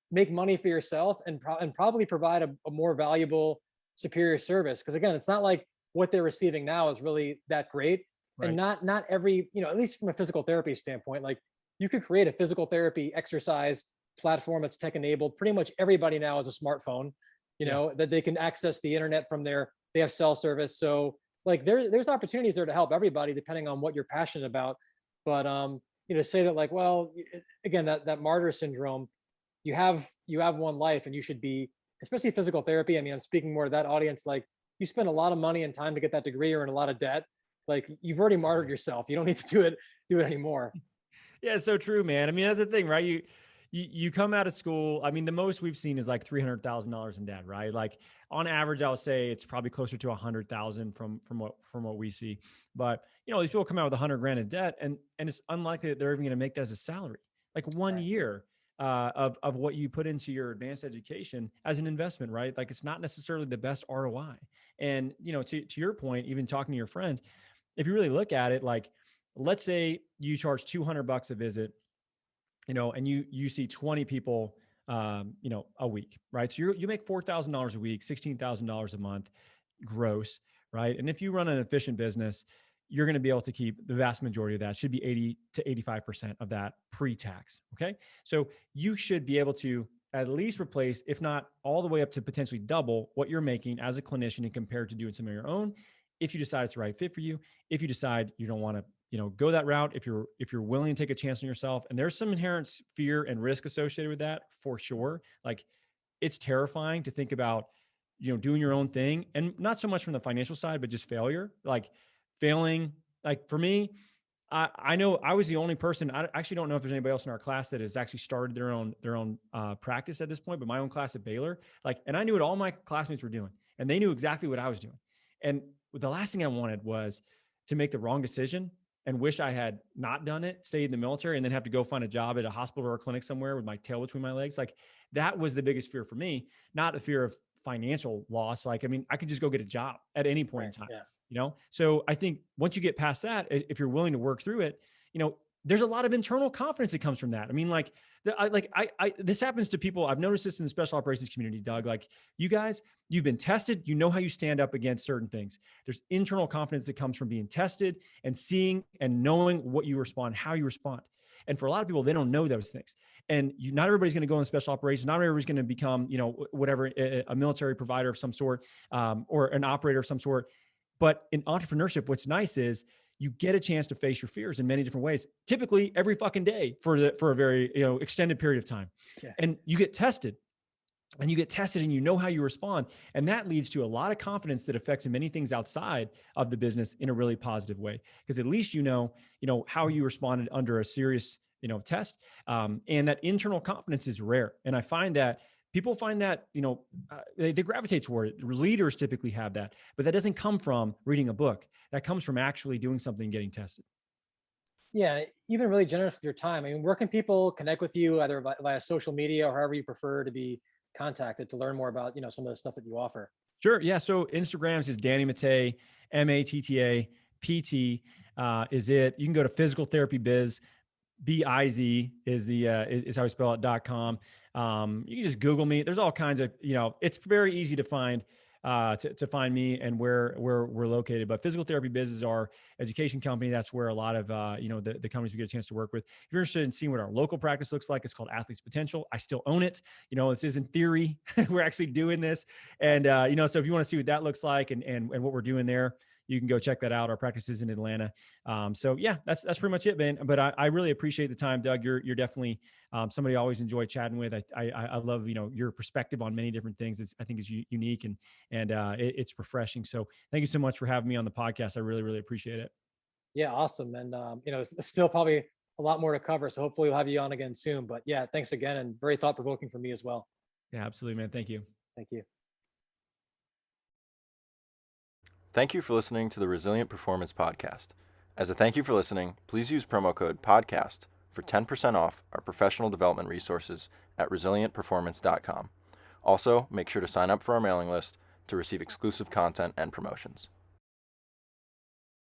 make money for yourself, and probably provide a more valuable, superior service. Because again, it's not like what they're receiving now is really that great. And Right. not every, at least from a physical therapy standpoint, like you could create a physical therapy exercise platform that's tech enabled. Pretty much everybody now has a smartphone, Yeah. that they can access the internet from they have cell service. So like there's opportunities there to help everybody depending on what you're passionate about. But say that like, well, again, that martyr syndrome, you have one life, and you should be, especially physical therapy. I mean, I'm speaking more to that audience. Like, you spend a lot of money and time to get that degree, or in a lot of debt. Like, you've already martyred yourself. You don't need to do it anymore. Yeah, it's so true, man. I mean, that's the thing, right? You come out of school. I mean, the most we've seen is like $300,000 in debt, right? Like on average, I'll say it's probably closer to 100,000 from what we see. But these people come out with 100 grand in debt, and it's unlikely that they're even going to make that as a salary. Like one Right. year of what you put into your advanced education as an investment, right? Like it's not necessarily the best ROI. And to your point, even talking to your friends, if you really look at it, like let's say you charge $200 a visit, and you see 20 people, a week, right? So you make $4,000 a week, $16,000 a month gross, right? And if you run an efficient business, you're going to be able to keep the vast majority of that. Should be 80 to 85% of that pre-tax. Okay. So you should be able to at least replace, if not all the way up to potentially double what you're making as a clinician and compared to doing some of your own. If you decide it's the right fit for you, if you decide you don't want to, go that route, if you're willing to take a chance on yourself, and there's some inherent fear and risk associated with that for sure. Like it's terrifying to think about, doing your own thing, and not so much from the financial side, but just failure, like failing. Like for me, I know I was the only person. I actually don't know if there's anybody else in our class that has actually started their own practice at this point. But my own class at Baylor, like, and I knew what all my classmates were doing, and they knew exactly what I was doing. And the last thing I wanted was to make the wrong decision and wish I had not done it, stayed in the military, and then have to go find a job at a hospital or a clinic somewhere with my tail between my legs. Like that was the biggest fear for me, not a fear of financial loss. Like, I mean, I could just go get a job at any point in Right. time. Yeah. So I think once you get past that, if you're willing to work through it, there's a lot of internal confidence that comes from that. I mean, like, this happens to people. I've noticed this in the special operations community, Doug. Like, you guys, you've been tested. You know how you stand up against certain things. There's internal confidence that comes from being tested and seeing and knowing what you respond, how you respond. And for a lot of people, they don't know those things. And not everybody's going to go in special operations. Not everybody's going to become, whatever, a military provider of some sort, or an operator of some sort. But in entrepreneurship, what's nice is you get a chance to face your fears in many different ways, typically every fucking day for a very, extended period of time. Yeah. And you get tested. And you get tested, and you know how you respond. And that leads to a lot of confidence that affects many things outside of the business in a really positive way. Because at least how you responded under a serious, test. And that internal confidence is rare. And I find that people find that, they gravitate toward it. Leaders typically have that, but that doesn't come from reading a book. That comes from actually doing something, and getting tested. Yeah. You've been really generous with your time. I mean, where can people connect with you, either via social media or however you prefer to be contacted to learn more about, some of the stuff that you offer? Sure. Yeah. So Instagram's is Danny Matta, Matta PT, is it. You can go to Physical Therapy Biz. Biz is how we spell it, .com. You can just Google me. There's all kinds of, it's very easy to find, to find me and where we're located. But Physical Therapy Biz is our education company. That's where a lot of, the companies we get a chance to work with. If you're interested in seeing what our local practice looks like, it's called Athletes Potential. I still own it. This isn't theory. We're actually doing this. And, so if you want to see what that looks like and what we're doing there, you can go check that out. Our practice is in Atlanta. So yeah, that's pretty much it, man. But I really appreciate the time, Doug. You're definitely somebody I always enjoy chatting with. I love, your perspective on many different things. I think is unique and it's refreshing. So thank you so much for having me on the podcast. I really, really appreciate it. Yeah, awesome. And, there's still probably a lot more to cover. So hopefully we'll have you on again soon. But yeah, thanks again. And very thought provoking for me as well. Yeah, absolutely, man. Thank you. Thank you. Thank you for listening to the Resilient Performance Podcast. As a thank you for listening, please use promo code PODCAST for 10% off our professional development resources at resilientperformance.com. Also, make sure to sign up for our mailing list to receive exclusive content and promotions.